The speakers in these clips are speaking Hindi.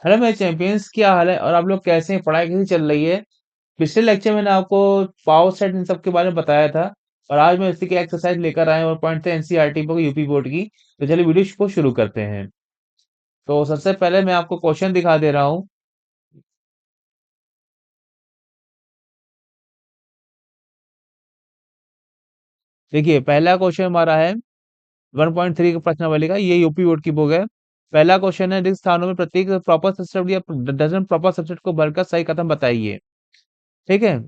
हेलो मेरे चैंपियंस, क्या हाल है और आप लोग कैसे हैं? पढ़ाई कैसी चल रही है? पिछले लेक्चर में मैंने आपको पावर सेट इन सब के बारे में बताया था और आज मैं इसी की एक्सरसाइज लेकर आया हूँ और पॉइंट थे एनसीईआरटी पर यूपी बोर्ड की। तो चलिए वीडियो को शुरू करते हैं। तो सबसे पहले मैं आपको क्वेश्चन दिखा दे रहा हूँ। देखिए, पहला क्वेश्चन हमारा है 1.3 की प्रश्नावली का। ये यूपी बोर्ड की बुक है। पहला क्वेश्चन है, रिक्त स्थानों में प्रत्येक प्रॉपर सब्सेट या डजन प्रॉपर सब्सेट को भरकर सही कथन बताइए। ठीक है।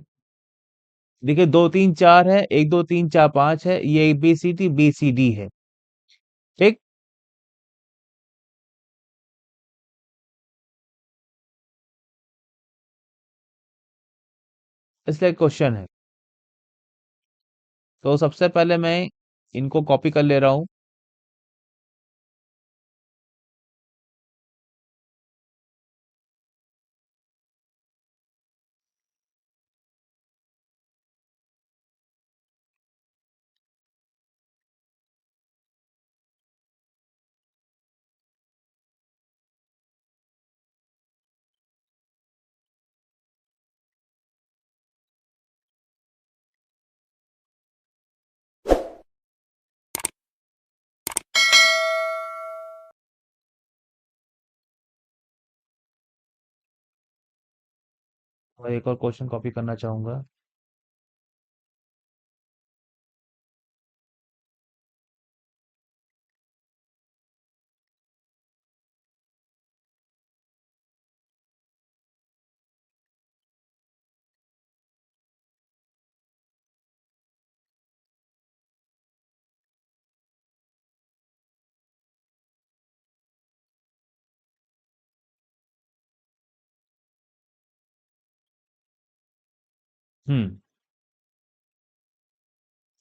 देखिए, 2 3 4 है, 1 2 3 4 5 है, ये बी सी डी है। ठीक। इसलिए क्वेश्चन है। तो सबसे पहले मैं इनको कॉपी कर ले रहा हूँ। और एक और क्वेश्चन कॉपी करना चाहूंगा। हम्म।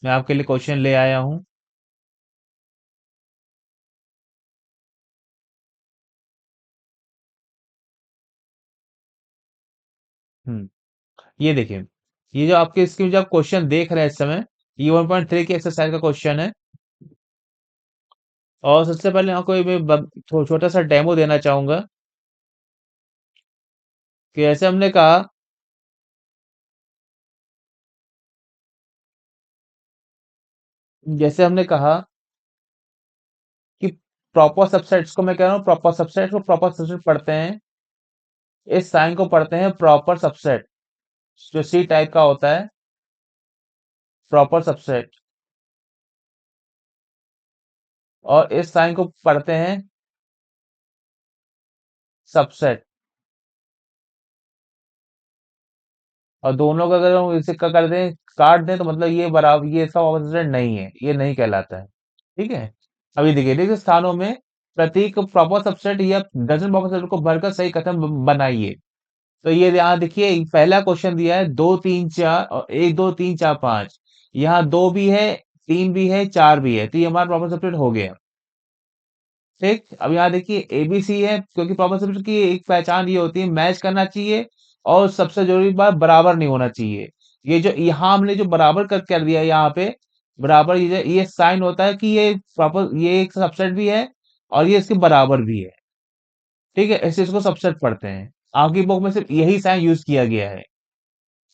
मैं आपके लिए क्वेश्चन ले आया हूँ। हम्म। ये देखिए, ये जो आपके इसके जो आप क्वेश्चन देख रहे हैं इस समय, ये 1.3 की एक्सरसाइज का क्वेश्चन है। और सबसे पहले आपको ये मैं छोटा सा डेमो देना चाहूंगा कि जैसे हमने कहा जैसे हमने कहा कि प्रॉपर सबसेट्स को, मैं कह रहा हूँ प्रॉपर सबसेट को प्रॉपर सबसेट पढ़ते हैं। इस साइन को पढ़ते हैं प्रॉपर सबसेट, जो सी टाइप का होता है, प्रॉपर सबसेट। और इस साइन को पढ़ते हैं सबसेट। और दोनों का अगर हम इसे क्या कर दें, काट दें, तो मतलब ये बराबर, ये इसका ऑपोजिट नहीं है, ये नहीं कहलाता है। ठीक है। अभी देखिए, रिक्त स्थानों में प्रतीक प्रॉपर सबसेट या डजन प्रॉपर सबसेट को भरकर सही कथन बनाइए। तो ये यहाँ देखिए, पहला क्वेश्चन दिया है 2 3 4 और 1 2 3 4 5। यहाँ दो भी है, तीन भी है, चार भी है, तो ये हमारा प्रॉपर सबसेट हो गया। ठीक। अब यहाँ देखिए एबीसी है, क्योंकि प्रॉपर सब्जेक्ट की एक पहचान ये होती है, मैच करना चाहिए और सबसे जरूरी बात, बराबर नहीं होना चाहिए। ये जो यहाँ हमने जो बराबर कर दिया है यहाँ पे, बराबर, ये साइन होता है कि ये प्रॉपर, ये एक सबसेट भी है और ये इसके बराबर भी है। ठीक है, ऐसे इसको सबसेट पढ़ते हैं। आपकी बुक में सिर्फ यही साइन यूज किया गया है।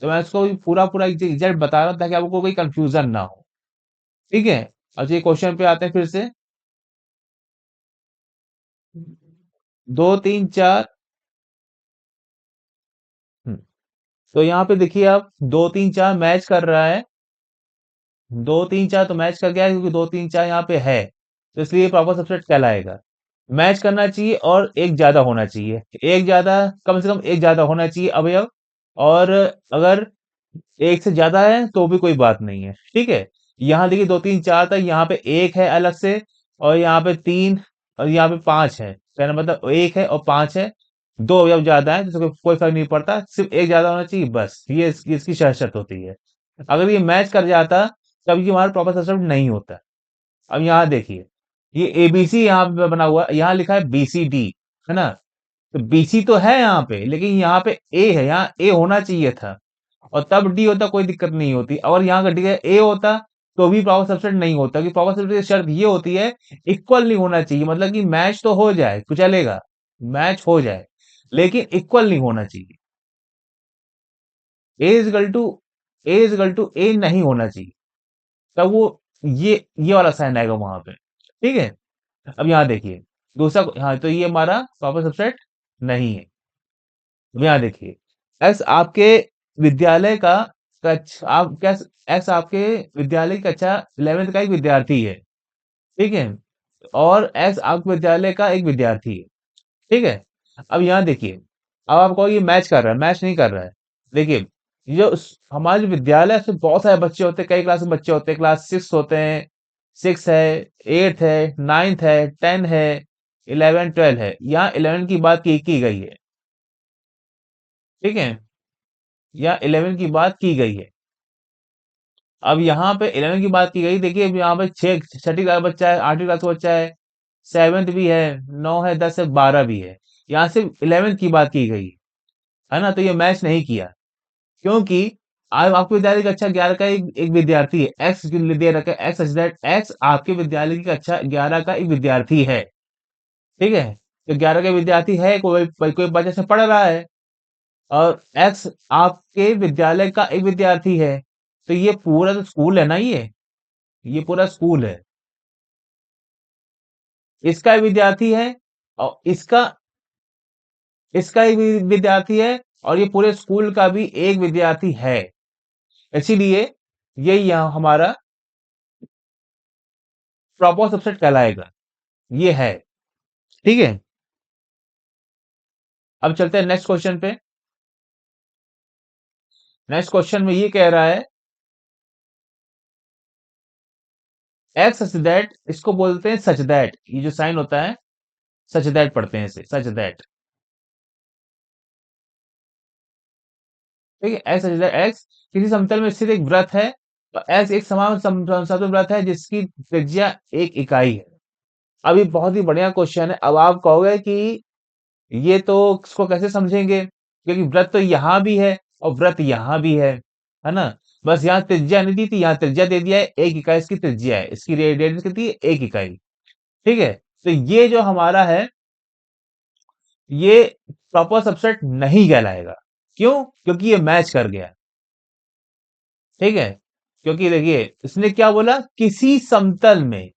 तो मैं इसको पूरा पूरा एग्जैक्ट बता रहा हूँ ताकि आपको कोई कंफ्यूजन ना हो। ठीक है। अच्छा, ये क्वेश्चन पे आते हैं फिर से। 2 3 4। तो यहाँ पे देखिए, आप 2 3 4 मैच कर रहा है। 2 3 4 तो मैच कर गया है, क्योंकि 2 3 4 यहाँ पे है, तो इसलिए प्रॉपर सबसेट कहलाएगा। मैच करना चाहिए और एक ज्यादा होना चाहिए, एक ज्यादा, कम से कम एक ज्यादा होना चाहिए अवयव। और अगर एक से ज्यादा है तो भी कोई बात नहीं है। ठीक है। यहाँ देखिए, 2 3 4 तक यहाँ पे एक है अलग से, और यहाँ पे तीन, और यहाँ पे पांच है। कहना मतलब एक है और पांच है, दो अवयव ज्यादा है, तो कोई फर्क नहीं पड़ता, सिर्फ एक ज्यादा होना चाहिए, बस ये इसकी शर्त होती है। अगर ये मैच कर जाता, तब ये हमारा प्रॉपर सबसेट नहीं होता। अब यहाँ देखिए, ये एबीसी यहाँ पे बना हुआ है, यहाँ लिखा है बीसीडी, है ना? तो बीसी तो है यहाँ पे, लेकिन यहाँ पे ए है, यहाँ ए होना चाहिए था। और तब डी होता, कोई दिक्कत नहीं होती। और यहाँ का डी ए होता, तो भी प्रॉपर सबसेट नहीं होता, कि प्रॉपर सबसेट की शर्त ये होती है, इक्वल नहीं होना चाहिए, मतलब कि मैच तो हो जाए तो चलेगा, मैच हो जाए। लेकिन इक्वल नहीं होना चाहिए। ए इजकल टू ए नहीं होना चाहिए। तब वो ये वाला साइन आएगा वहां पे। ठीक है। अब यहाँ देखिए, दूसरा, हाँ, तो ये हमारा प्रॉपर सबसेट नहीं है। अब यहाँ देखिए, एक्स आपके विद्यालय का आप क्या, एक्स आपके विद्यालय की कक्षा 11th का एक विद्यार्थी है। ठीक है। और एक्स आपके विद्यालय का एक विद्यार्थी है। ठीक है। अब यहाँ देखिए, अब आपको ये मैच कर रहा है, मैच नहीं कर रहा है। देखिए, ये जो हमारे जो विद्यालय है, उसमें बहुत सारे बच्चे होते हैं, कई क्लास के बच्चे होते हैं, क्लास 6 होते हैं, 6 है, 8 है, 9th है, 10 है, 11 12 है। यहाँ 11 की बात की गई है। ठीक है। यहाँ 11 की बात की गई है। अब यहाँ पे 11 की बात की गई, देखिए अब यहाँ पे 6ठी क्लास बच्चा है, 8वीं क्लास का बच्चा है, 7th भी है, 9 है, 10 है, 12 भी है। यहाँ सिर्फ 11 की बात की गई है ना, तो ये मैच नहीं किया। क्योंकि आज आपके विद्यालय की कक्षा 11 का एक विद्यार्थी है, एक्स दे रखा है, एक्स सच दैट एक्स आपके विद्यालय की कक्षा 11 का एक विद्यार्थी है। ठीक है। तो 11 का विद्यार्थी है, कोई बच्चा से पढ़ रहा है, और एक्स आपके विद्यालय का एक विद्यार्थी है। तो ये पूरा तो स्कूल है ना, ये पूरा स्कूल है। इसका एक विद्यार्थी है, और इसका एक विद्यार्थी है, और ये पूरे स्कूल का भी एक विद्यार्थी है। इसीलिए ये यहाँ हमारा प्रॉपर सबसेट कहलाएगा। ये है। ठीक है। अब चलते हैं नेक्स्ट क्वेश्चन पे। नेक्स्ट क्वेश्चन में ये कह रहा है, एक्स सच दैट, इसको बोलते हैं सच दैट, ये जो साइन होता है, सच दैट पढ़ते हैं इसे, सच दैट। ठीक है। एक्स सच दैट एक्स किसी समतल में स्थित एक वृत्त है, और एक्स एक समान समतल वृत्त है जिसकी त्रिज्या 1 इकाई है। अब ये बहुत ही बढ़िया क्वेश्चन है। अब आप कहोगे कि ये तो इसको कैसे समझेंगे, क्योंकि व्रत तो यहाँ भी है और व्रत यहाँ भी है ना। बस यहाँ त्रिज्या नहीं दी थी, यहाँ त्रिज्या दे दिया है, 1 इकाई इसकी त्रिज्या है, इसकी रेडियस कितनी है, 1 इकाई। ठीक है। तो ये जो हमारा है, ये प्रॉपर सबसेट नहीं कहलाएगा। क्यों? क्योंकि ये मैच कर गया। ठीक है। क्योंकि देखिए, इसने क्या बोला, किसी समतल में।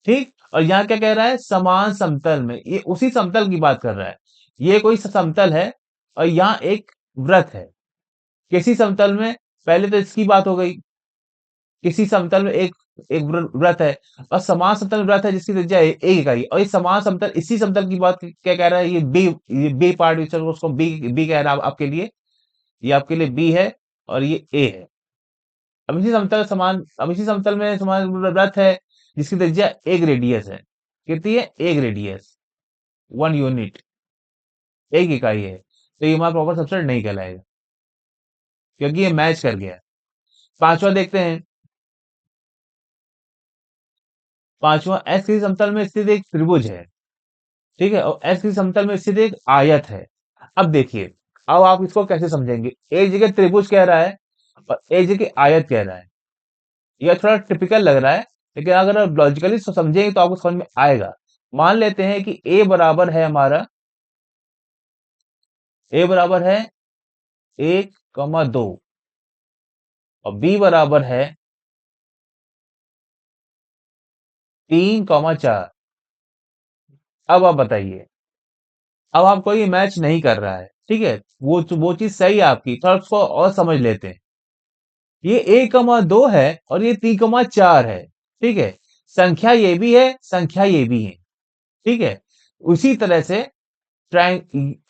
ठीक। और यहाँ क्या कह रहा है, समान समतल में, ये उसी समतल की बात कर रहा है। ये कोई समतल है, और यहाँ एक वृत्त है। किसी समतल में, पहले तो इसकी बात हो गई, किसी समतल में एक एक वृत्त है, और समान समतल में वृत्त है जिसकी त्रिज्या 1 इकाई, और ये समान समतल, इसी समतल की बात क्या कह रहा है, ये बी पार्ट, चलो उसको बी बी कह रहा है आपके लिए, ये आपके लिए बी है, और ये ए है। अब इसी समतल में समान वृत्त है जिसकी त्रिज्या 1 रेडियस है। कितनी है? 1 रेडियस, 1 यूनिट, 1 इकाई है। तो ये हमारा प्रॉपर सबसेट नहीं कहलाएगा, क्योंकि ये मैच कर गया। पांचवा देखते हैं। पांचवा, एक्स की समतल में स्थित एक त्रिभुज है। ठीक है। और एक्स की समतल में स्थित एक आयत है। अब देखिए, अब आप इसको कैसे समझेंगे, एक जगह त्रिभुज कह रहा है, और एक जगह आयत कह रहा है। यह थोड़ा टिपिकल लग रहा है, लेकिन अगर आप लॉजिकली समझेंगे तो आपको समझ में आएगा। मान लेते हैं कि ए बराबर है हमारा, ए बराबर है 1,2, और बी बराबर है 3,4। अब आप बताइए, अब आपको ये मैच नहीं कर रहा है। ठीक है। वो चीज सही है आपकी, थोड़ा उसको और समझ लेते हैं। ये 1,2 है, और ये 3,4 है। ठीक है। संख्या ये भी है, संख्या ये भी है। ठीक है। उसी तरह से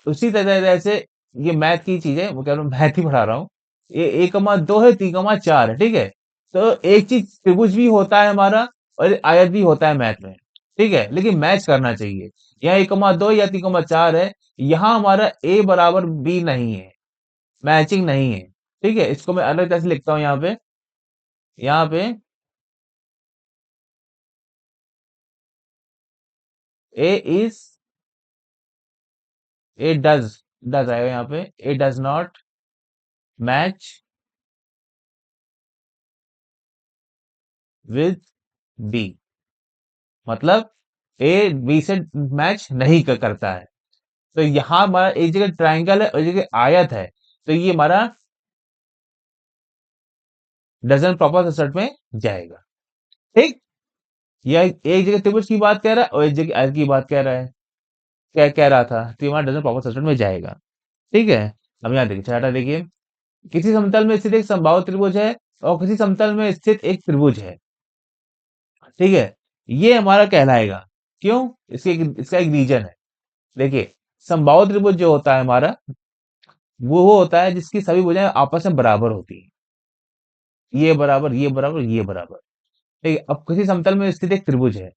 उसी तरह से, ये मैथ की चीज है, वो कह रहा हूँ मैथ ही पढ़ा रहा हूँ। ये 1,2 है, 3,4 है। ठीक है। तो एक चीज त्रिभुज भी होता है हमारा, और आयत भी होता है मैथ में। ठीक है। लेकिन मैच करना चाहिए। यहाँ 1,2 या 3,4 है, यहाँ हमारा ए बराबर बी नहीं है, मैचिंग नहीं है। ठीक है। इसको मैं अलग तरह से लिखता हूँ यहाँ पे ए इज, ए डज आएगा यहाँ पे, A does not match with B. मतलब ए बी से मैच नहीं करता है। तो यहाँ हमारा एक जगह ट्रायंगल है और एक जगह आयत है, तो ये हमारा डजन प्रॉपर सबसेट में जाएगा। ठीक, यह एक जगह त्रिभुज की बात कह रहा है और एक जगह आयत की बात कह रहा है, क्या कह रहा था, तो ये हमारा डजन प्रॉपर सबसेट में जाएगा। ठीक है, अब यहाँ देखिए छठा देखिए, किसी समतल में स्थित एक समबाहु त्रिभुज है और किसी समतल में स्थित एक त्रिभुज है। ठीक है, ये हमारा कहलाएगा। क्यों? इसका एक रीजन है। देखिए, समबाहु त्रिभुज जो होता है हमारा, वो होता है जिसकी सभी भुजाएं आपस में बराबर होती है। ये बराबर, ये बराबर, ये बराबर। ठीक है, अब किसी समतल में स्थित एक त्रिभुज है,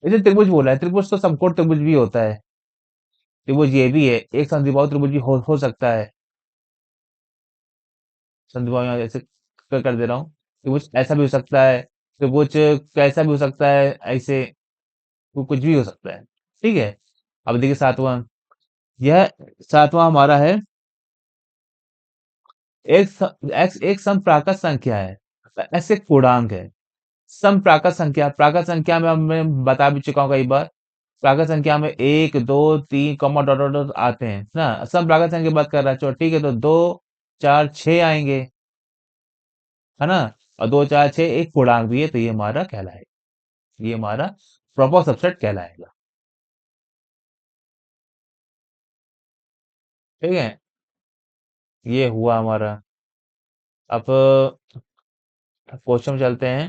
इसे त्रिभुज बोला है। त्रिभुज तो समकोण त्रिभुज भी होता है, त्रिभुज ये भी है, एक समद्विबाहु त्रिभुज भी हो सकता है। समद्विबाहु यहाँ जैसे कर दे रहा हूँ, त्रिभुज ऐसा भी हो सकता है, त्रिभुज कैसा भी हो सकता है, ऐसे कुछ भी हो सकता है। ठीक है, अब देखिए सातवां, यह सातवां हमारा है, एक्स एक समप्राकृत संख्या है, एक्स एक पूर्णांक है। समप्राकृत संख्या, प्राकृत संख्या में अब मैं बता भी चुका हूँ कई बार, प्राकृत संख्या में एक दो तीन कॉमा डॉट डॉट डॉट आते हैं ना, समप्राकृत संख्या की बात कर रहा है। चलो ठीक है, तो दो चार छह आएंगे, है ना, और दो चार छह एक पूर्णांक भी है, तो ये हमारा कहलाएगा, ये हमारा प्रॉपर सबसेट कहलाएगा। ठीक है, ये हुआ हमारा। अब क्वेश्चन में चलते हैं।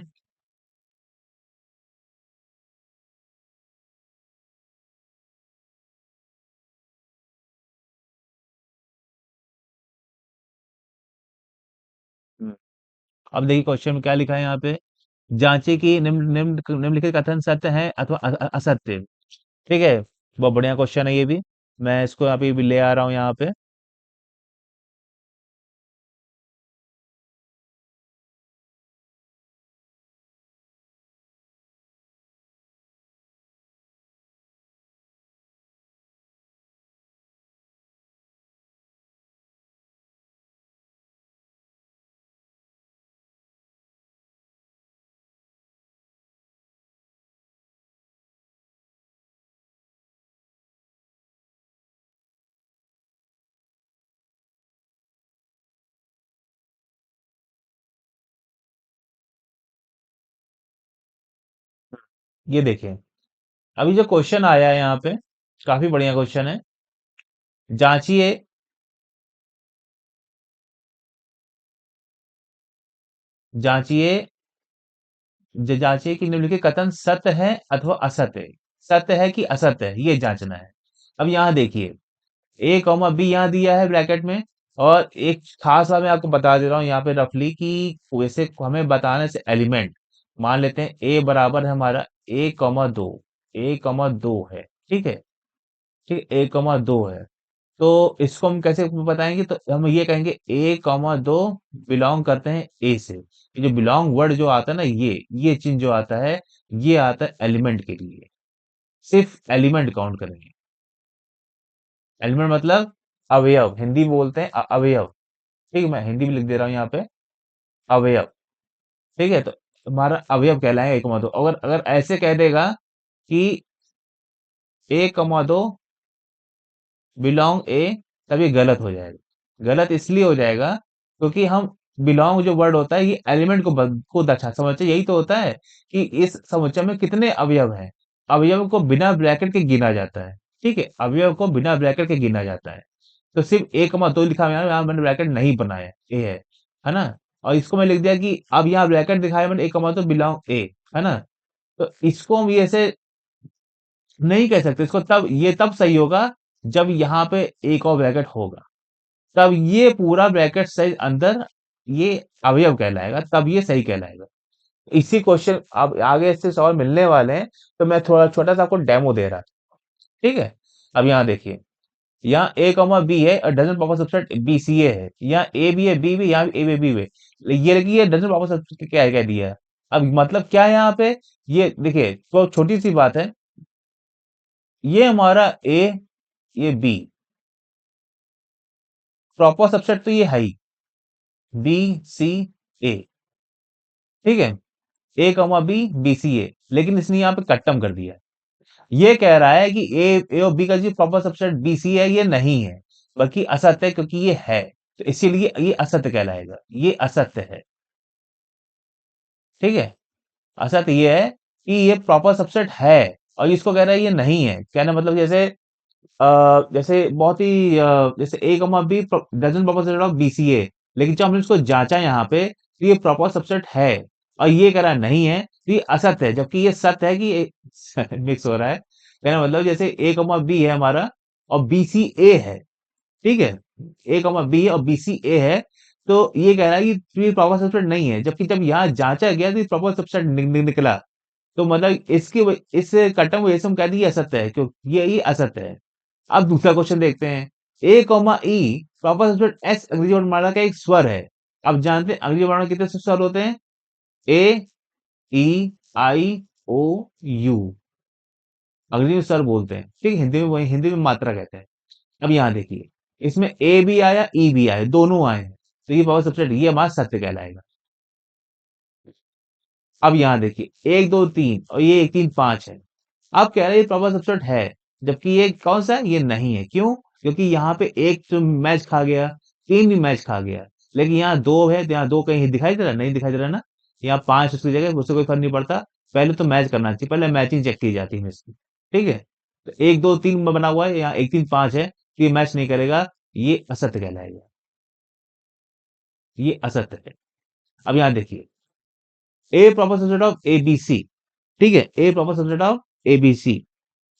हम्म, अब देखिए क्वेश्चन में क्या लिखा है यहाँ पे, जांचे कि निम्नलिखित कथन सत्य है अथवा असत्य। ठीक है, बहुत बढ़िया क्वेश्चन है ये भी, मैं इसको अभी भी ले आ रहा हूँ यहाँ पे। ये देखिए, अभी जो क्वेश्चन आया है यहाँ पे, काफी बढ़िया क्वेश्चन है। जांचिए, जांचिए, जांचिए कि निम्नलिखित कथन सत्य है अथवा असत्य है, सत्य है कि असत्य है, ये जांचना है। अब यहाँ देखिए, ए कॉमा बी यहाँ दिया है ब्रैकेट में, और एक खास बात मैं आपको बता दे रहा हूँ यहाँ पे रफली, कि वैसे हमें बताने से एलिमेंट मान लेते हैं, ए बराबर है हमारा ए कॉमा दो, ए कॉमा दो है। ठीक है, ठीक, ए कॉमा दो है, तो इसको हम कैसे बताएंगे, तो हम ये कहेंगे ए कॉमा दो बिलोंग करते हैं ए से। ये जो बिलोंग वर्ड जो आता है ना, ये चीज जो आता है, ये आता है एलिमेंट के लिए, सिर्फ एलिमेंट काउंट करेंगे। एलिमेंट मतलब अवयव, हिंदी में बोलते हैं अवयव। ठीक है, मैं हिंदी में लिख दे रहा हूँ यहाँ पे, अवयव। ठीक है, तो हमारा अवयव कहलाएगा एक कमा दो। अगर अगर ऐसे कह देगा कि ए कमा दो बिलोंग ए, तब ये गलत हो जाएगा। गलत इसलिए हो जाएगा क्योंकि हम बिलोंग जो वर्ड होता है, ये एलिमेंट को दर्शा, समुच्चय यही तो होता है कि इस समुच्चय में कितने अवयव हैं। अवयव को बिना ब्रैकेट के गिना जाता है। ठीक है, अवयव को बिना ब्रैकेट के गिना जाता है। तो सिर्फ ए कमा दो लिखा हुआ है, यहाँ मैंने ब्रैकेट नहीं बनाया, ए है ना, और इसको मैं लिख दिया कि अब यहाँ ब्रैकेट दिखाया मैंने, ए कमा दो बिलोंग ए, है ना। तो इसको हम ये ऐसे नहीं कह सकते, इसको तब ये तब सही होगा जब यहाँ पे एक और ब्रैकेट होगा, तब ये पूरा ब्रैकेट सही अंदर ये अवयव कहलाएगा, तब ये सही कहलाएगा। इसी क्वेश्चन अब आगे इससे सवाल मिलने वाले हैं, तो मैं थोड़ा छोटा सा आपको डेमो दे रहा था। ठीक है, अब यहाँ देखिए, यहाँ ए कॉमा बी है और doesn't proper subset B C A है, यहाँ ए बी है, बी भी, यहाँ ए बी बी है। ये देखिए, ये डजन प्रॉपर सबसेट क्या क्या दिया है। अब मतलब क्या है यहाँ पे, ये देखिए तो छोटी सी बात है, ये हमारा ए, ये बी, प्रॉपर सबसेट तो ये है ही, बी सी ए। ठीक है, ए कॉमा बी बी सी ए, लेकिन इसने यहाँ पे कट्टम कर दिया है। ये कह रहा है कि ए और बी का जो प्रॉपर सबसेट बीसी है ये नहीं है, बल्कि असत्य है, क्योंकि ये है, तो इसीलिए ये असत्य कहलाएगा, ये असत्य है। ठीक है, असत्य ये है कि ये प्रॉपर सबसेट है, और इसको कह रहा है ये नहीं है। कहना मतलब जैसे जैसे बहुत ही जैसे A comma B doesn't proper subset of B C A, लेकिन जब हमने इसको जांचा यहाँ पे तो ये प्रॉपर सबसेट है, और ये कह रहा है नहीं है, तो ये असत्य है, जबकि ये सत्य है कि मिक्स हो रहा है। कहना मतलब जैसे ए कॉमा बी है हमारा, और बी सी ए है। ठीक है, ए कॉमा बी है और बी सी ए है, तो ये कह रहा है कि ये प्रॉपर सबसेट नहीं है, जबकि जब यहाँ जांचा गया तो ये प्रॉपर सबसेट निकला। तो मतलब इस कटम वजह से हम कह दें ये असत्य है, क्योंकि ये असत्य है। अब दूसरा क्वेश्चन देखते हैं। A comma E proper subject S अंग्रेजी वर्णमाला का एक स्वर है। अब जानते हैं अंग्रेजी वर्णमाला कितने से स्वर होते हैं? ए, ई, आई, ओ, यू। अंग्रेजी में स्वर बोलते हैं, ठीक है, हिंदी में वही, हिंदी में मात्रा कहते हैं। अब यहाँ देखिए, इसमें ए भी आया, ई भी आया, दोनों आए हैं, तो ये प्रॉपर सब्जेक्ट, ये हमारा सत्य कहलाएगा। अब यहाँ देखिए, एक दो तीन, और ये एक तीन पांच है। अब कह रहे हैं ये प्रॉपर सबसेट है, जबकि ये कौन सा है? ये नहीं है। क्यों? क्योंकि यहाँ पे एक तो मैच खा गया, तीन भी मैच खा गया, लेकिन यहाँ दो है, तो यहाँ दो कहीं दिखाई दे रहा? नहीं दिखाई दे रहा ना। यहाँ पांच उसकी जगह, उससे कोई फर्क नहीं पड़ता। पहले तो मैच करना चाहिए, पहले मैचिंग चेक की जाती है इसकी। ठीक है, तो एक दो तीन में बना हुआ है, यहाँ एक तीन पांच है, तो ये मैच नहीं करेगा, ये असत्य कहलाएगा, ये असत्य है। अब यहाँ देखिए, A proper subset of A B C. ठीक है, A proper subset of A B C.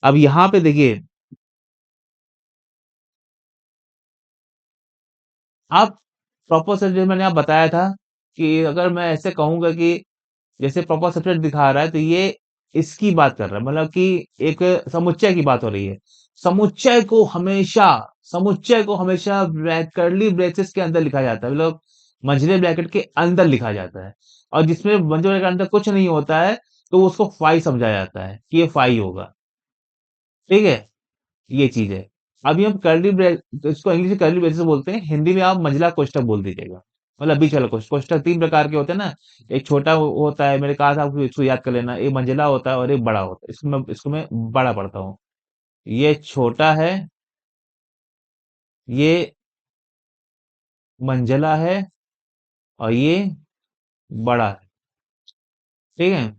अब यहाँ पे देखिए, आप प्रॉपर सब्जेक्ट मैंने आप बताया था कि अगर मैं ऐसे कहूंगा कि जैसे प्रॉपर सब्जेक्ट दिखा रहा है, तो ये इसकी बात कर रहा है, मतलब कि एक समुच्चय की बात हो रही है। समुच्चय को हमेशा समुच्चय को हमेशा कर्ली ब्रेसेस के अंदर लिखा जाता है, मतलब मंझले ब्रैकेट के अंदर लिखा जाता है। और जिसमें मंझले ब्रैकेट के अंदर कुछ नहीं होता है, तो उसको फाई समझा जाता है कि ये फाई होगा। ठीक है, ये चीज है। अभी हम कर्ली ब्रेस, तो इसको इंग्लिश में कर्ली ब्रेसेस बोलते हैं, हिंदी में आप मंझला कोष्ठक बोल दीजिएगा। मतलब बीच वाला कोष्ठक तीन प्रकार के होते हैं ना। एक छोटा होता है, मैंने कहा था आपको, इसको याद कर लेना, एक मंझला होता है और एक बड़ा होता है। इसको मैं बड़ा पढ़ता हूँ। ये छोटा है, ये मंझला है, और ये बड़ा है। ठीक है,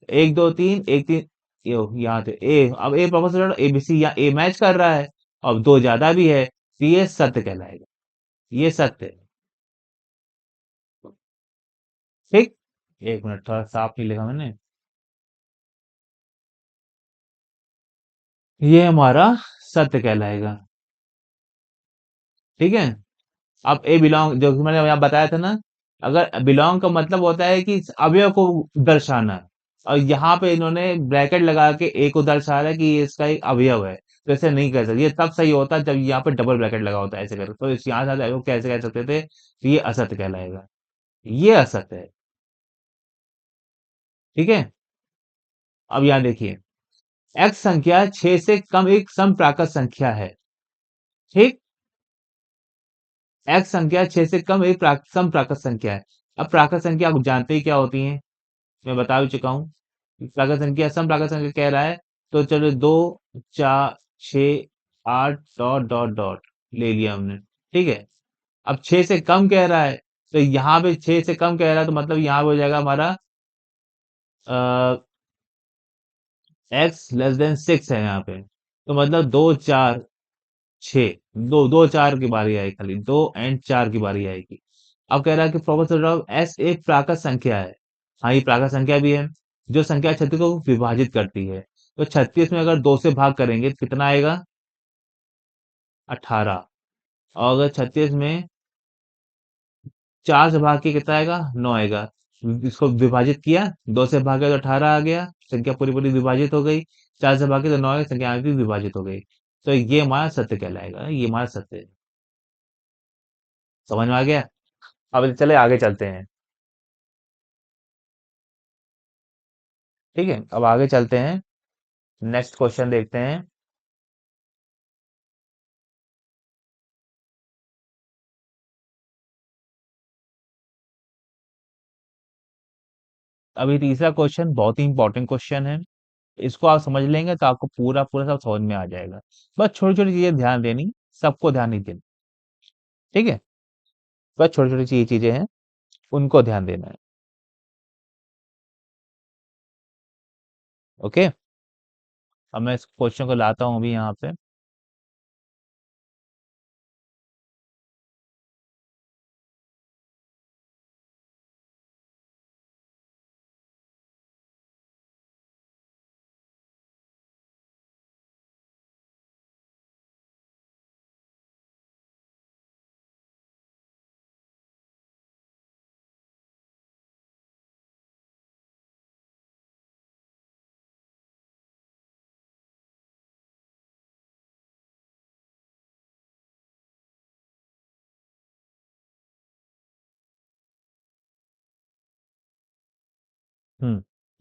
एक दो तीन, एक तीन, यहाँ थे ए। अब ए प्रोपोर्शनल ए बी सी, या ए मैच कर रहा है, अब दो ज्यादा भी है, तो ये सत्य कहलाएगा, ये सत्य है। ठीक, एक मिनट, थोड़ा साफ नहीं लिखा मैंने। ये हमारा सत्य कहलाएगा। ठीक है, अब ए बिलोंग, जो कि मैंने यहाँ बताया था ना, अगर बिलोंग का मतलब होता है कि इस अवयव को दर्शाना, और यहाँ पे इन्होंने ब्रैकेट लगा के ए को दर्शा रहा है कि ये इसका एक अवयव है, तो ऐसे नहीं कर सकते। ये तब सही होता जब यहाँ पे डबल ब्रैकेट लगा होता है, ऐसे कर, तो इस यहाँ से अवयव कैसे कह सकते थे कि ये असत्य कहलाएगा, ये असत्य है। ठीक है, अब यहाँ देखिए, एक्स संख्या 6 से कम एक समप्राकृत संख्या है। ठीक, एक्स संख्या 6 से कम एक समप्राकृत संख्या है। अब प्राकृत संख्या आप जानते ही क्या होती है, मैं बता भी चुका हूँ। प्राकृत संख्या, समप्राकृत संख्या कह रहा है, तो चलो दो, चार, छ, आठ, डॉट डॉट डॉट ले लिया हमने। ठीक है, अब 6 से कम कह रहा है, तो यहाँ पे 6 से कम कह रहा है, तो मतलब यहाँ पे हो जाएगा हमारा एक्स लेस देन 6 है यहाँ पे, तो मतलब दो चार छ, दो दो चार की बारी आएगी, खाली दो एंड चार की बारी आएगी। अब कह रहा है कि प्रोपोर्शनल ऑफ एस एक प्राकृत संख्या है। हाँ, ये प्राकृत संख्या भी है, जो संख्या 36 को विभाजित करती है। तो 36 में अगर दो से भाग करेंगे तो कितना आएगा? 18। और अगर 36 में चार से भाग के कितना आएगा? 9 आएगा। इसको विभाजित किया, दो से भागे तो 18 आ गया, संख्या पूरी पूरी विभाजित हो गई। चार से भागे तो 9 आ गई, संख्या भी विभाजित हो गई। तो ये हमारा सत्य कहलाएगा, ये हमारा सत्य है। समझ में आ गया? अब चले आगे चलते हैं। ठीक है, अब आगे चलते हैं, नेक्स्ट क्वेश्चन देखते हैं। अभी तीसरा क्वेश्चन बहुत ही इंपॉर्टेंट क्वेश्चन है। इसको आप समझ लेंगे तो आपको पूरा पूरा सब समझ में आ जाएगा। बस छोटी छोटी चीजें ध्यान देनी, सबको ध्यान नहीं देनी। ठीक है, बस छोटी छोटी चीजें हैं, उनको ध्यान देना है। ओके, अब मैं इस क्वेश्चन को लाता हूँ अभी यहाँ पे।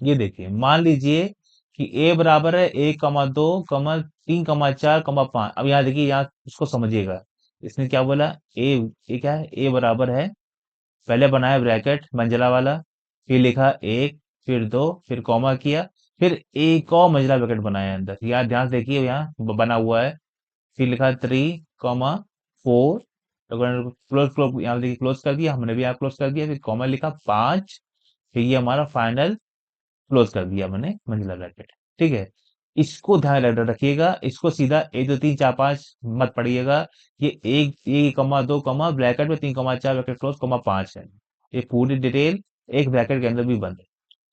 ये देखिए, मान लीजिए कि ए बराबर है 1,2,3,4,5। अब यहाँ देखिए, यहाँ इसको समझिएगा। इसने क्या बोला? ए, ये क्या है? ए बराबर है, पहले बनाया ब्रैकेट मंजिला वाला, फिर लिखा एक, फिर दो, फिर कॉमा किया, फिर एक और मंजिला ब्रैकेट बनाया अंदर। यहाँ ध्यान से देखिए, यहाँ बना हुआ है। फिर लिखा 3,4, क्लोज क्लोज, यहाँ देखिए क्लोज कर दिया, हमने भी यहाँ क्लोज कर दिया, फिर कॉमा लिखा 5, फिर ये हमारा फाइनल क्लोज कर दिया मैंने मंजिला ब्रैकेट। ठीक है, इसको ध्यान रखिएगा, इसको सीधा 1 2 3 4 5 मत पढ़िएगा। ये एक कमा दो कमा ब्रैकेट में 3,4 ब्रैकेट क्लोज कमा 5 है। ये पूरी डिटेल एक ब्रैकेट के अंदर भी बंद है।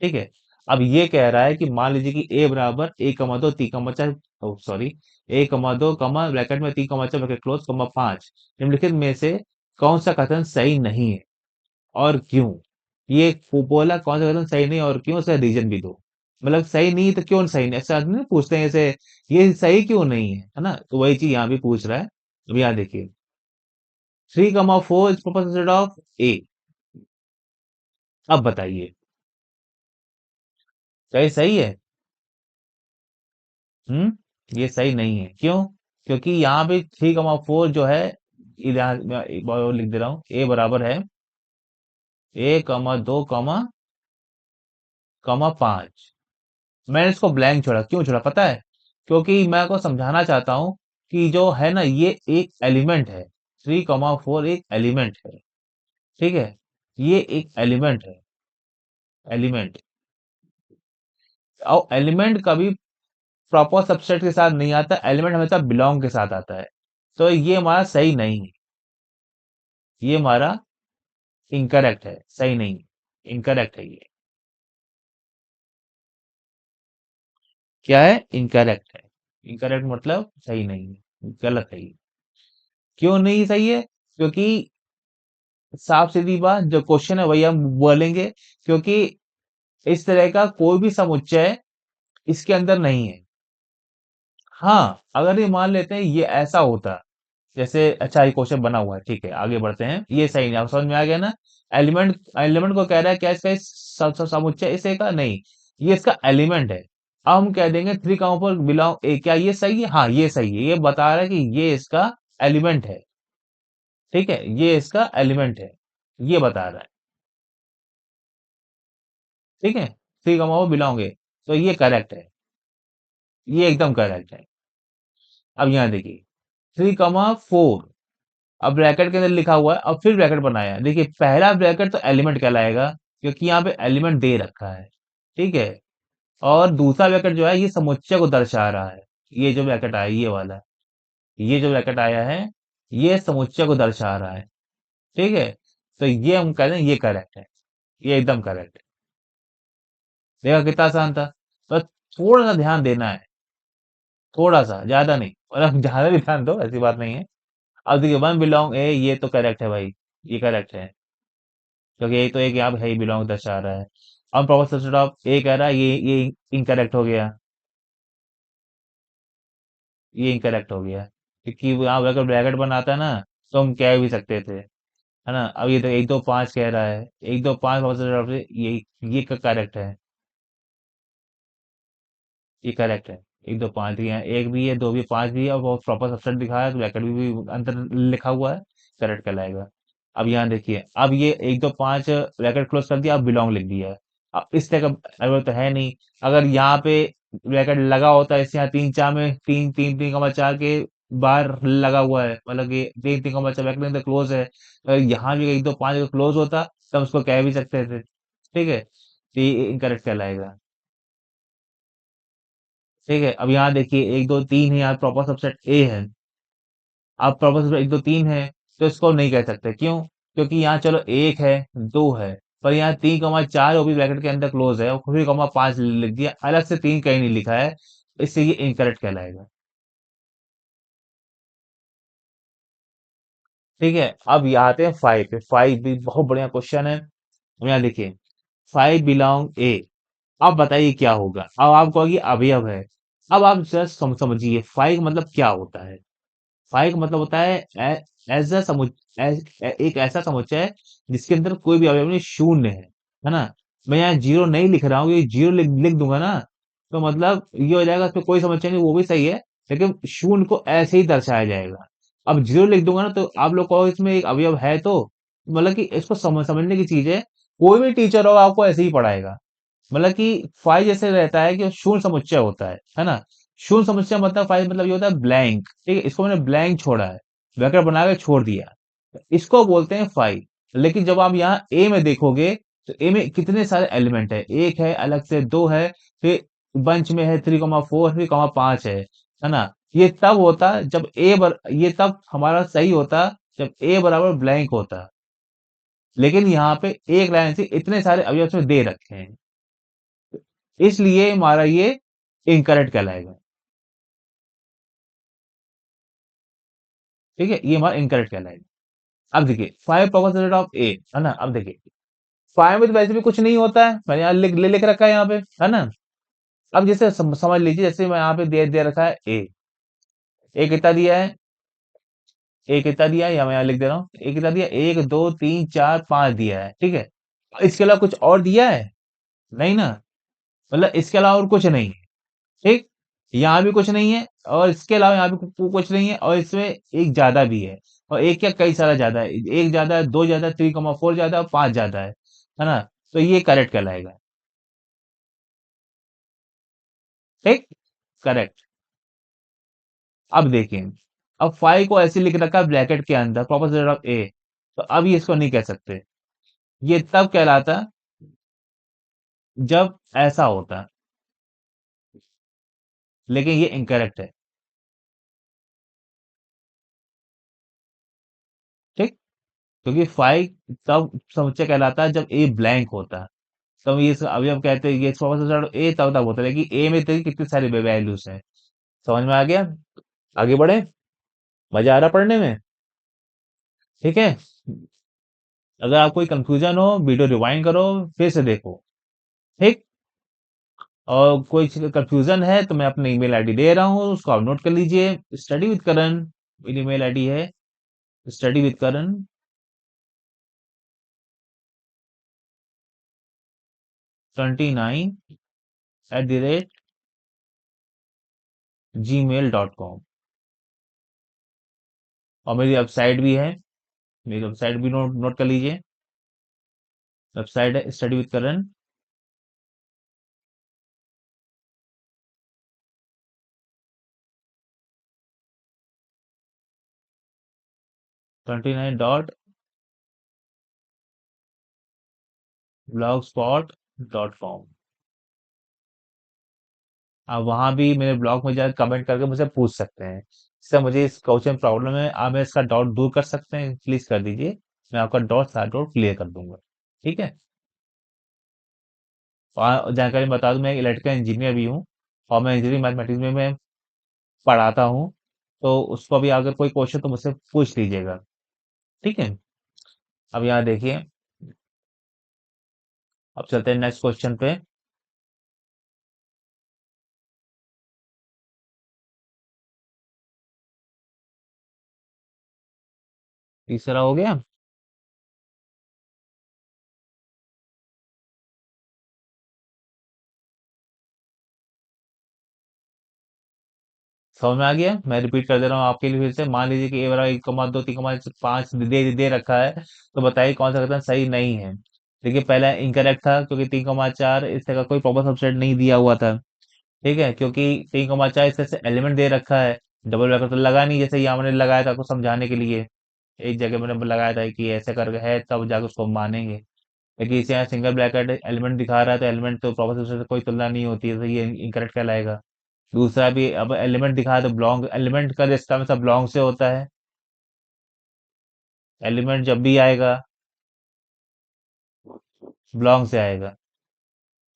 ठीक है, अब ये कह रहा है कि मान लीजिए कि ए बराबर 1,2 3,4, सॉरी, 1,2 ब्रैकेट में 3,4 ब्रैकेट क्लोज कमा 5, निम्नलिखित में से कौन सा कथन सही नहीं है और क्यों? ये बोला कौन सा कदम सही नहीं और क्यों, उसका रीजन भी दो। मतलब सही नहीं तो क्यों सही नहीं, ऐसा आदमी नहीं पूछते हैं ऐसे, ये सही क्यों नहीं है ना? तो वही चीज यहाँ भी पूछ रहा है। अब यहाँ देखिए, 3,4 इज प्रोपोज़िट सेट ऑफ ए। अब बताइए, सही सही है? ये सही नहीं है, क्यों? क्योंकि यहाँ पे 3,4 जो है, इधर मैं एक बार और लिख दे रहा हूँ, ए बराबर है 1,2, 5। मैंने इसको ब्लैंक छोड़ा, क्यों छोड़ा पता है? क्योंकि मैं को समझाना चाहता हूं कि जो है ना, ये एक एलिमेंट है। 3,4 एक एलिमेंट है। ठीक है, ये एक एलिमेंट है, एलिमेंट। और एलिमेंट कभी प्रॉपर सबसेट के साथ नहीं आता, एलिमेंट हमेशा बिलोंग के साथ आता है। तो ये हमारा सही नहीं है, ये हमारा इनकरेक्ट है, सही नहीं, इनकरेक्ट है ये। क्या है? इनकरेक्ट है। इनकरेक्ट मतलब सही नहीं है, गलत है ये। क्यों नहीं सही है? क्योंकि साफ सीधी बात, जो क्वेश्चन है वही हम बोलेंगे। क्योंकि इस तरह का कोई भी समुच्चय इसके अंदर नहीं है। हाँ, अगर ये मान लेते हैं ये ऐसा होता, जैसे अच्छा ये क्वेश्चन बना हुआ है, ठीक है आगे बढ़ते हैं, ये सही नहीं, आप समझ में आ गया ना? एलिमेंट, एलिमेंट को कह रहा है क्या इसका समुच्चय इसे का नहीं, ये इसका एलिमेंट है। अब हम कह देंगे 3 पर बिलोंग ए, क्या ये सही है? हाँ ये सही है, ये बता रहा है कि ये इसका एलिमेंट है। ठीक है, ये इसका एलिमेंट है, ये बता रहा है। ठीक है, 3 बिलोंग है, तो ये करेक्ट है, ये एकदम करेक्ट है। अब यहाँ देखिए, 3,4, अब ब्रैकेट के अंदर लिखा हुआ है, अब फिर ब्रैकेट बनाया, देखिए पहला ब्रैकेट तो एलिमेंट कहलाएगा, क्योंकि यहाँ पे एलिमेंट दे रखा है। ठीक है, और दूसरा ब्रैकेट जो है ये समुच्चय को दर्शा रहा है। ये जो ब्रैकेट आया, ये वाला, ये जो ब्रैकेट आया है, ये समुच्चय को दर्शा रहा है। ठीक है, तो ये हम कह रहे हैं ये करेक्ट है, ये एकदम करेक्ट है। देखा कितना आसान था? बस थोड़ा सा ध्यान देना है, थोड़ा सा, ज्यादा नहीं, और अब ज्यादा भी ध्यान दो, ऐसी बात नहीं है। अब देखिए 1 बिलोंग ए, ये तो करेक्ट है भाई, ये करेक्ट है, क्योंकि ये तो एक यहाँ पे है ही, बिलोंग दर्शा रहा है। अब प्रॉपर सबसेट ऑफ ए कह रहा है, ये इनकरेक्ट हो गया, ये इनकरेक्ट हो गया, क्योंकि वो यहाँ अगर ब्रैकेट बनाता ना, तो हम कह भी सकते थे, है ना? अब ये तो 1 2 5 कह रहा है, 1 2 5 प्रॉपर सबसेट ऑफ ये करेक्ट है, ये करेक्ट है। 1 2 5 दिए हैं, एक भी है, दो भी, पांच भी है, और वो प्रॉपर सबसेट दिखाया है, तो ब्रैकेट भी अंदर लिखा हुआ है, करेक्ट कहलाएगा। अब यहाँ देखिए, अब ये 1 2 5 ब्रैकेट क्लोज कर दिया, अब बिलोंग लिख दिया है। अब इस तरह का अगर तो है नहीं, अगर यहाँ पे ब्रैकेट लगा होता है, इस यहाँ 3 4 में 3 3 3,4 के बाहर लगा हुआ है, मतलब कि 3 3,4 ब्रैकेट के अंदर क्लोज है। अगर यहाँ भी 1 2 5 अगर क्लोज होता तो हम उसको कह भी सकते थे। ठीक है, तो ये इनकरेक्ट कहलाएगा। ठीक है, अब यहाँ देखिए 1 2 3 है, यहाँ प्रॉपर सबसेट ए है। अब प्रॉपर सबसेट 1 2 3 है, तो इसको नहीं कह सकते, क्यों? क्योंकि यहाँ चलो एक है, दो है, पर यहाँ 3,4 वो भी ब्रैकेट के अंदर क्लोज है, और फिर 5 लिख दिया, अलग से 3 कहीं नहीं लिखा है, इससे ये इनकरेक्ट कहलाएगा। ठीक है, अब ये आते हैं 5 पे। 5 भी बहुत बढ़िया क्वेश्चन है। अब यहाँ देखिए, 5 बिलोंग ए। अब बताइए क्या होगा? अब आप कहोगे अवयव है। अब आप जस्ट समझिए 5 मतलब क्या होता है। 5 का मतलब होता है एज अ एक ऐसा समुच्चय जिसके अंदर कोई भी अवयव नहीं, शून्य है ना? मैं यहाँ जीरो नहीं लिख रहा हूँ, ये जीरो लिख लिख दूंगा ना, तो मतलब ये हो जाएगा, इसमें कोई समुच्चय नहीं, वो भी सही है, लेकिन शून्य को ऐसे ही दर्शाया जाएगा। अब जीरो लिख दूंगा ना, तो आप लोग कहो इसमें एक अवयव है, तो मतलब कि इसको समझने की चीज है। कोई भी टीचर हो आपको ऐसे ही पढ़ाएगा, मतलब कि फाइव जैसे रहता है कि शून्य समुच्चय होता है ना? शून्य समुच्चय मतलब फाइव मतलब ये होता है ब्लैंक। ठीक है, इसको मैंने ब्लैंक छोड़ा है, ब्रैकेट बना के छोड़ दिया, इसको बोलते हैं फाइव। लेकिन जब आप यहाँ ए में देखोगे, तो ए में कितने सारे एलिमेंट है, एक है, अलग से दो है, फिर बंच में है 3,4, 3,5 है ना? ये तब होता जब ये तब हमारा सही होता जब ए बराबर ब्लैंक होता। लेकिन यहाँ पे एक लाइन से इतने सारे अवयव उसमें दे रखे हैं, इसलिए हमारा ये इनकरेक्ट कहलाएगा। ठीक है, ये हमारा इनकरेक्ट कहलाएगा। अब देखिए, फाइव प्रॉपर सेट ऑफ ए, है ना? अब देखिए, फाइव में तो वैसे भी कुछ नहीं होता है, मैंने यहाँ लिख रखा है यहाँ पे, है ना? अब जैसे समझ लीजिए, जैसे मैं यहाँ पे दे रखा है ए कितना दिया है, ए कितना दिया है, या मैं यहाँ लिख दे रहा हूँ, ए कितना दिया, 1 2 3 4 5 दिया है। ठीक है, इसके अलावा कुछ और दिया है? नहीं ना, मतलब इसके अलावा और कुछ नहीं है। ठीक, यहाँ भी कुछ नहीं है, और इसके अलावा यहाँ भी कुछ नहीं है, और इसमें एक ज्यादा भी है, और एक क्या, कई सारा ज्यादा है, एक ज्यादा है, दो ज्यादा है, 3,4 ज्यादा है, 5 ज्यादा है ना? तो ये करेक्ट कहलाएगा। ठीक, करेक्ट। अब देखिए, अब 5 को ऐसे लिख रखा है ब्रैकेट के अंदर, प्रॉपर सेट ऑफ ए, तो अब ये इसको नहीं कह सकते। ये तब कहलाता जब ऐसा होता, लेकिन ये इनकरेक्ट है। ठीक, क्योंकि 5 तब समुच्चय कहलाता है जब ए ब्लैंक होता है, तब ये अभी हम कहते हैं ये ए तब होता है, लेकिन ए में तो कितनी सारी वैल्यूज हैं। समझ में आ गया? आगे बढ़े, मजा आ रहा पढ़ने में? ठीक है, अगर आपको कोई कंफ्यूजन हो, वीडियो रिवाइंड करो, फिर से देखो। ठीक, और कोई कंफ्यूजन है तो मैं अपनी ईमेल आईडी दे रहा हूँ, उसको आप नोट कर लीजिए। स्टडी विद करण मेरी ईमेल आईडी है, स्टडी विद करण 29@gmail.com। और मेरी वेबसाइट भी है, मेरी वेबसाइट भी नोट नोट कर लीजिए। वेबसाइट है स्टडी विद करण 29.blogspot.com। आप वहां भी मेरे ब्लॉग में जाकर कमेंट करके मुझसे पूछ सकते हैं, इससे मुझे इस क्वेश्चन प्रॉब्लम है, आप मेरे इसका डाउट दूर कर सकते हैं, प्लीज कर दीजिए। मैं आपका सारा डाउट क्लियर कर दूंगा। ठीक है, और जानकारी में बता दूं, मैं इलेक्ट्रिकल इंजीनियर भी हूँ, और मैं इंजीनियरिंग मैथमेटिक्स में मैं पढ़ाता हूँ, तो उसको भी अगर कोई क्वेश्चन तो मुझसे पूछ लीजिएगा। ठीक है, अब यहाँ देखिए, अब चलते हैं नेक्स्ट क्वेश्चन पे। तीसरा हो गया। समझ में आ गया? मैं रिपीट कर दे रहा हूँ आपके लिए फिर से। मान लीजिए कि ए बराबर 1,2 3,5 दे रखा है, तो बताइए कौन सा कथन सही नहीं है। देखिए, पहला इनकरेक्ट था, क्योंकि 3,4 इस तरह का कोई प्रॉपर सबसेट नहीं दिया हुआ था। ठीक है, क्योंकि 3,4 इसका से एलिमेंट दे रखा है, डबल ब्रैकेट तो लगा नहीं, जैसे यहाँ मैंने लगाया था आपको समझाने के लिए। एक जगह मैंने लगाया था कि ऐसे करके है, तब जाके उसको मानेंगे। लेकिन इसे यहाँ सिंगल ब्रैकेट एलिमेंट दिखा रहा है, तो एलिमेंट तो प्रॉपर से कोई तुलना नहीं होती है, तो ये इनकरेक्ट कहलाएगा। दूसरा भी, अब एलिमेंट दिखा है तो बिलोंग, एलिमेंट का रिश्ता में सब बिलोंग से होता है। एलिमेंट जब भी आएगा, बिलोंग से आएगा।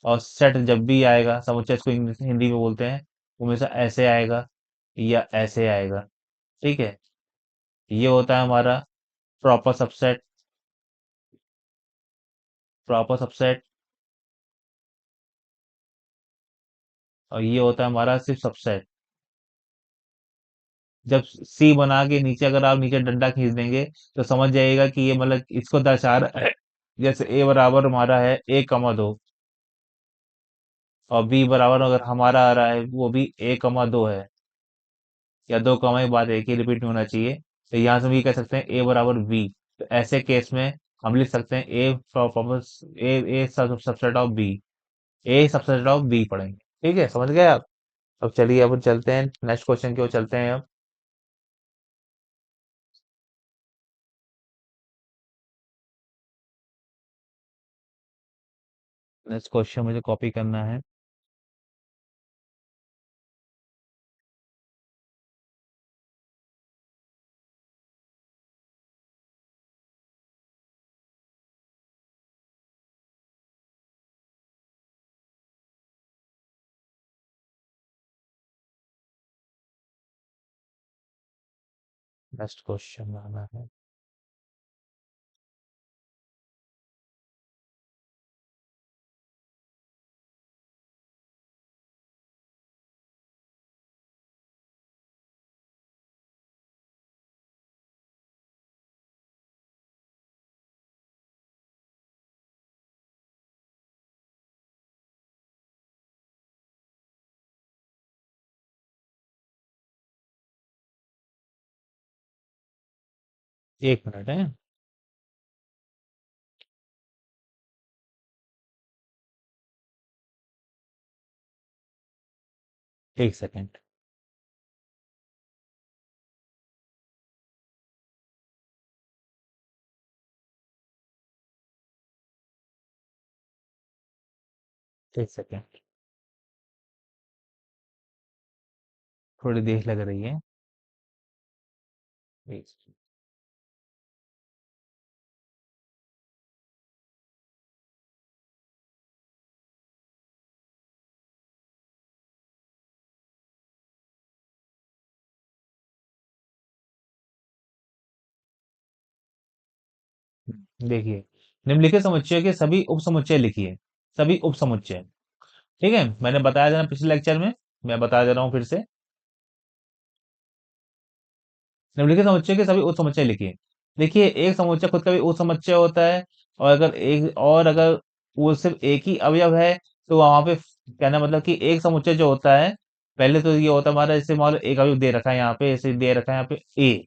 और सेट जब भी आएगा, समुच्चय इसको इंग्लिश हिंदी में बोलते हैं, वो हमेशा ऐसे आएगा या ऐसे आएगा। ठीक है, ये होता है हमारा प्रॉपर सबसेट। Proper subset. और ये होता है हमारा सिर्फ सबसेट। जब सी बना के नीचे, अगर आप नीचे डंडा खींच देंगे, तो समझ जाइएगा कि ये मतलब इसको दर्शा रहा है। जैसे ए बराबर हमारा है 1,2, और बी बराबर अगर हमारा आ रहा है वो भी 1,2 है, या 2 कमा के बाद एक ही रिपीट नहीं होना चाहिए। तो यहाँ से हम ये कह सकते हैं ए बराबर बी। तो ऐसे केस में हम लिख सकते हैं A subset of B. A subset of B पढ़ेंगे। ठीक है, समझ गए आप? अब चलिए, अब चलते हैं नेक्स्ट क्वेश्चन की ओर, चलते हैं अब। नेक्स्ट क्वेश्चन मुझे कॉपी करना है। नेक्स्ट क्वेश्चन आना है। एक मिनट है। 1 सेकेंड। 1 सेकेंड। थोड़ी देर लग रही है। एक- देखिए, निम्नलिखित समुच्चय के सभी उप समुच्चय लिखिए। सभी उप समुच्चय। ठीक है, मैंने बताया था ना पिछले लेक्चर में, मैं बता दे रहा हूँ फिर से। निम्नलिखित समुच्चय के सभी उप समुच्चय लिखिए। देखिए, एक समुच्चय खुद का भी उप समुच्चय होता है। और अगर वो सिर्फ एक ही अवयव है, तो वहां पे कहना मतलब कि एक समुच्चय जो होता है, पहले तो ये होता है हमारा, जैसे मान लो एक अवयव दे रखा है यहाँ पे, ऐसे दे रखा है यहाँ पे ए।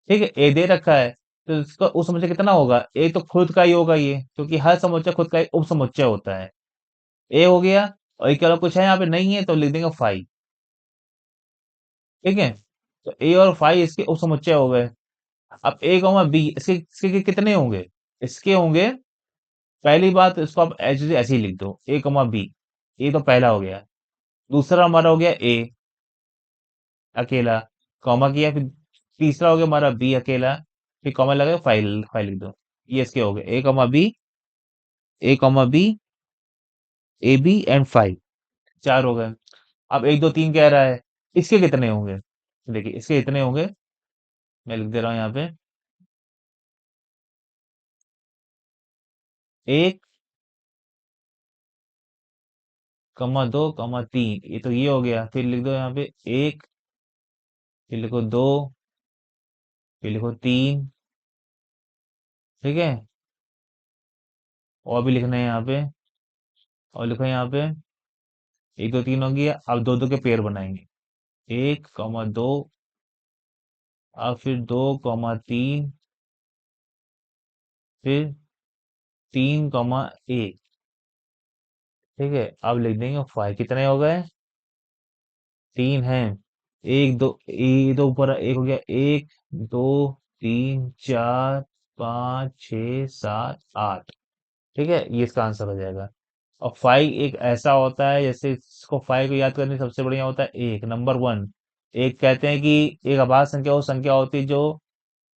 ठीक है, ए दे रखा है, तो इसका उप समुच्चय कितना होगा? ए तो खुद का ही होगा ये, क्योंकि हर समुच्चय खुद का एक उप समुच्चय होता है। ए हो गया। और एक अलावा कुछ है यहाँ पे नहीं है, तो लिख देंगे 5। ठीक है, तो ए और 5 इसके उप समुच्चय हो गए। अब ए कॉमा बी, इसके इसके कितने होंगे? इसके होंगे, पहली बात इसको आप ऐसे ही लिख दो, ए कॉमा बी। ए तो पहला हो गया। दूसरा हमारा हो गया ए अकेला, कॉमा किया, फिर तीसरा हो गया हमारा बी अकेला, फिर कॉमा लगा, फाइल फाइल लिख दो। ये इसके हो गए, A comma B, A comma B, A B and 5। 4 हो गए। अब 1 2 3 कह रहा है, इसके कितने होंगे? देखिए, इसके इतने होंगे, मैं लिख दे रहा हूँ यहाँ पे। 1,2,3, ये तो ये हो गया। फिर लिख दो यहाँ पे 1, फिर लिखो 2, फिर लिखो 3। ठीक है, और भी लिखना है यहाँ पे। और लिखो यहाँ पे 1 2 3 हो गया। अब दो दो के पेयर बनाएंगे, 1,2, अब फिर 2,3, फिर 3,1। ठीक है, अब लिख देंगे 5। कितने हो गए? 3 हैं। एक दो, ये तो ऊपर एक हो गया, 1 2 3 4 5 6 7 8। ठीक है, ये इसका आंसर हो जाएगा। और 5 एक ऐसा होता है, जैसे इसको 5 को याद करने सबसे बढ़िया होता है एक, नंबर 1। एक कहते हैं कि एक अभाज्य संख्या वो संख्या होती है जो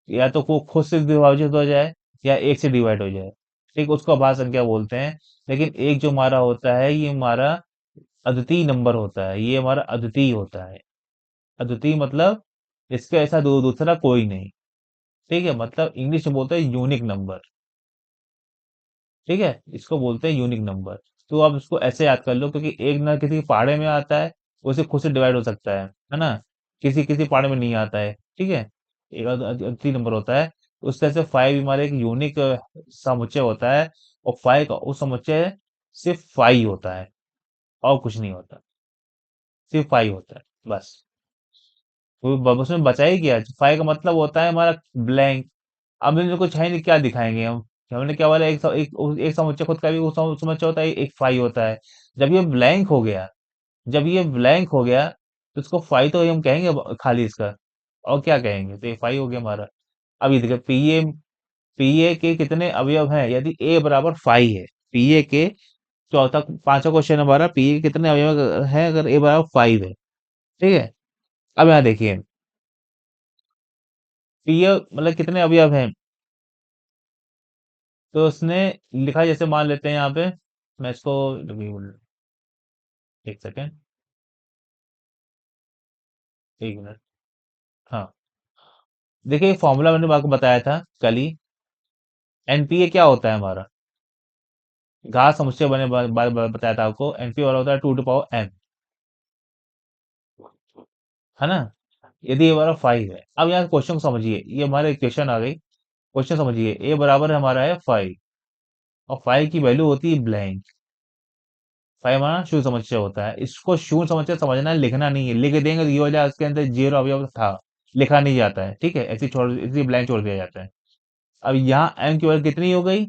या तो को खुद से विभाजित हो जाए या एक से डिवाइड हो जाए। ठीक, उसको अभाज्य संख्या बोलते हैं। लेकिन एक जो हमारा होता है, ये हमारा अद्वितीय नंबर होता है, ये हमारा अद्वितीय होता है। अद्वितीय मतलब इसके ऐसा दूसरा कोई नहीं। ठीक है, मतलब इंग्लिश में बोलते हैं यूनिक नंबर। ठीक है, इसको बोलते हैं यूनिक नंबर। तो आप इसको ऐसे याद कर लो, क्योंकि एक ना किसी के पहाड़े में आता है, उसे खुद से डिवाइड हो सकता है ना। किसी किसी पहाड़े में नहीं आता है। ठीक है, एक अद्वितीय नंबर होता है। उस तरह से 5 हमारे एक यूनिक समुच्चय होता है। और 5 का उस समुच्चय सिर्फ 5 होता है, और कुछ नहीं होता। सिर्फ 5 होता है बस। तो उसमें बचा ही क्या? 5 का मतलब होता है हमारा ब्लैंक। अब इनमें कुछ है नहीं, क्या दिखाएंगे हम? हमने क्या बोला, एक समुच्चय खुद का भी वो समुच्चय होता है, एक फाई होता है। जब ये ब्लैंक हो गया, जब ये ब्लैंक हो गया, तो इसको फाई तो हम कहेंगे खाली इसका। और क्या कहेंगे? तो ये फाई हो गया हमारा। अब ये देखिए, पीए के कितने अवयव हैं? यदि ए बराबर फाई है, पीए के चौथा पांचवा क्वेश्चन हमारा, पीए के कितने अवयव है अगर ए बराबर 5 है। ठीक है, अब यहाँ देखिए, पीए मतलब कितने अवयव हैं। तो उसने लिखा, जैसे मान लेते हैं यहाँ पे, मैं इसको, एक सेकेंड, एक मिनट। हाँ, देखिए फॉर्मूला मैंने आपको बताया था कल ही। एनपीए क्या होता है हमारा? घात समुच्चय बने बताया था आपको। एनपीए वाला होता है 2 टू पावर एन, है ना। यदि ये हमारा 5 है, अब यहाँ क्वेश्चन को समझिए, ये हमारे इक्वेशन आ गई। क्वेश्चन समझिए, ए बराबर हमारा है 5, और 5 की वैल्यू होती है ब्लैंक। 5 हमारा शून्य समुच्चय होता है। इसको शून्य समुच्चय समझना है, लिखना नहीं है। लिख देंगे तो ये हो जाए इसके अंदर जीरो अवयव था, लिखा नहीं जाता है। ठीक है, ऐसे छोड़, इसी ब्लैंक छोड़ दिया जाता है। अब यहाँ एम की वैल्यू कितनी हो गई?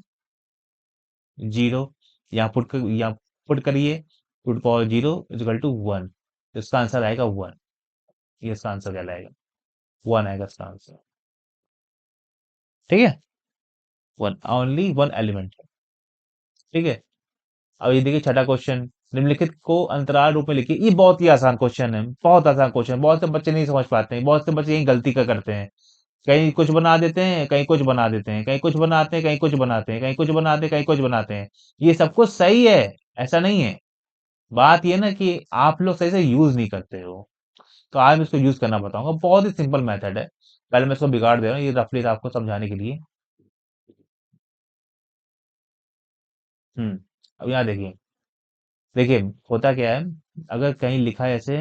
0। यहाँ पुट करिए, 2 टू पावर 0 इजिकल टू 1। इसका आंसर आएगा 1। ये इसका आंसर क्या लाएगा? 1 आएगा इसका आंसर। ठीक है, 1, ओनली 1 एलिमेंट। ठीक है, अब ये देखिए छठा क्वेश्चन, निम्नलिखित को अंतराल रूप में लिखिए। ये बहुत ही आसान क्वेश्चन है, बहुत आसान क्वेश्चन। बहुत से बच्चे नहीं समझ पाते हैं, बहुत से बच्चे यही गलती का करते हैं। कहीं कुछ बना देते हैं, कहीं कुछ बना देते हैं, कहीं कुछ बनाते हैं, कहीं कुछ बनाते हैं, कहीं कुछ बनाते हैं, कहीं कुछ बनाते हैं। ये सब कुछ सही है, ऐसा नहीं है। बात ये ना कि आप लोग सही से यूज नहीं करते हो। तो आज मैं इसको यूज करना बताऊंगा, बहुत ही सिंपल मेथड है। पहले मैं इसको बिगाड़ दे रहा हूँ, ये रफली आपको समझाने के लिए। हम्म, अब यहाँ देखिए, देखिए होता क्या है। अगर कहीं लिखा है ऐसे,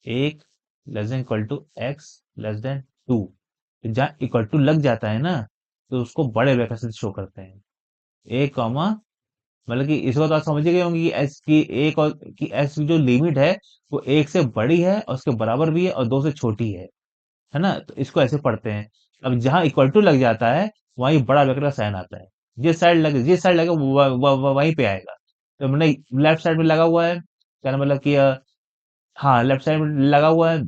एक less than equal to X less than 2, जहाँ इक्वल टू लग जाता है ना, तो उसको बड़े ब्रैकेट से शो करते हैं। एक कॉमा, मतलब कि इसको तो आप समझ गए होंगे कि एस की एक और कि एस की जो लिमिट है, वो एक से बड़ी है और उसके बराबर भी है और दो से छोटी है ना। तो इसको ऐसे पढ़ते हैं। अब जहां इक्वल टू लग जाता है, वहीं बड़ा ब्रैकेट का साइन आता है। जिस साइड लगे वहीं पे आएगा। तो मैंने लेफ्ट साइड में लगा हुआ है, कहना मतलब कि हाँ, लेफ्ट साइड में लगा हुआ है,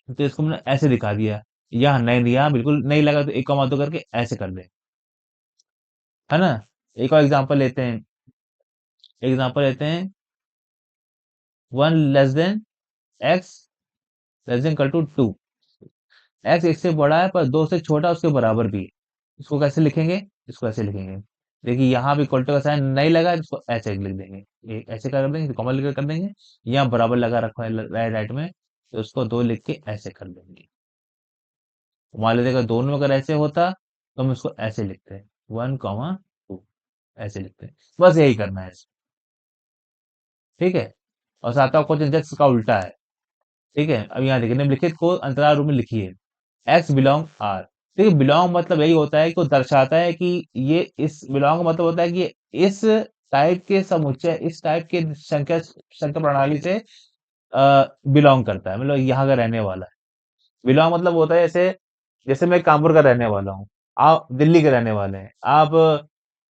तो इसको मैंने ऐसे दिखा दिया। यहाँ नहीं दिया, बिल्कुल नहीं लगा, तो एक कॉमा दो करके ऐसे कर दे, है ना। एक और एग्जांपल लेते हैं, 1 less than X less than equal to 2। X एक से बड़ा है पर दो से छोटा उसके बराबर भी है। इसको कैसे लिखेंगे? इसको ऐसे लिखेंगे। देखिए यहाँ भी इक्वल टू का साइन नहीं लगा है, इसको ऐसे लिख देंगे। ऐसे कर देंगे, कॉमा लिख कर देंगे। यहाँ बराबर लगा रखा है राइट राइट में, तो उसको 2 लिख के ऐसे कर देंगे। मान लीजिए अगर दोनों अगर ऐसे होता, तो हम इसको ऐसे लिखते हैं, 1 कॉमा 2, ऐसे लिखते हैं। बस यही करना है इसको। ठीक है, और सातवां क्वेश्चन जस्ट का उल्टा है। ठीक है, अब यहाँ देखिए, निम्नलिखित को अंतराल रूप में लिखिए। X belong R. देखिए बिलोंग मतलब यही होता है कि वो दर्शाता है कि ये इस बिलोंग का मतलब होता है कि इस टाइप के समुच्चय, इस टाइप के संख्या संख्या प्रणाली से बिलोंग करता है, मतलब यहाँ का रहने वाला है। बिलोंग मतलब होता है, जैसे जैसे मैं कानपुर का रहने वाला हूँ, आप दिल्ली के रहने वाले हैं,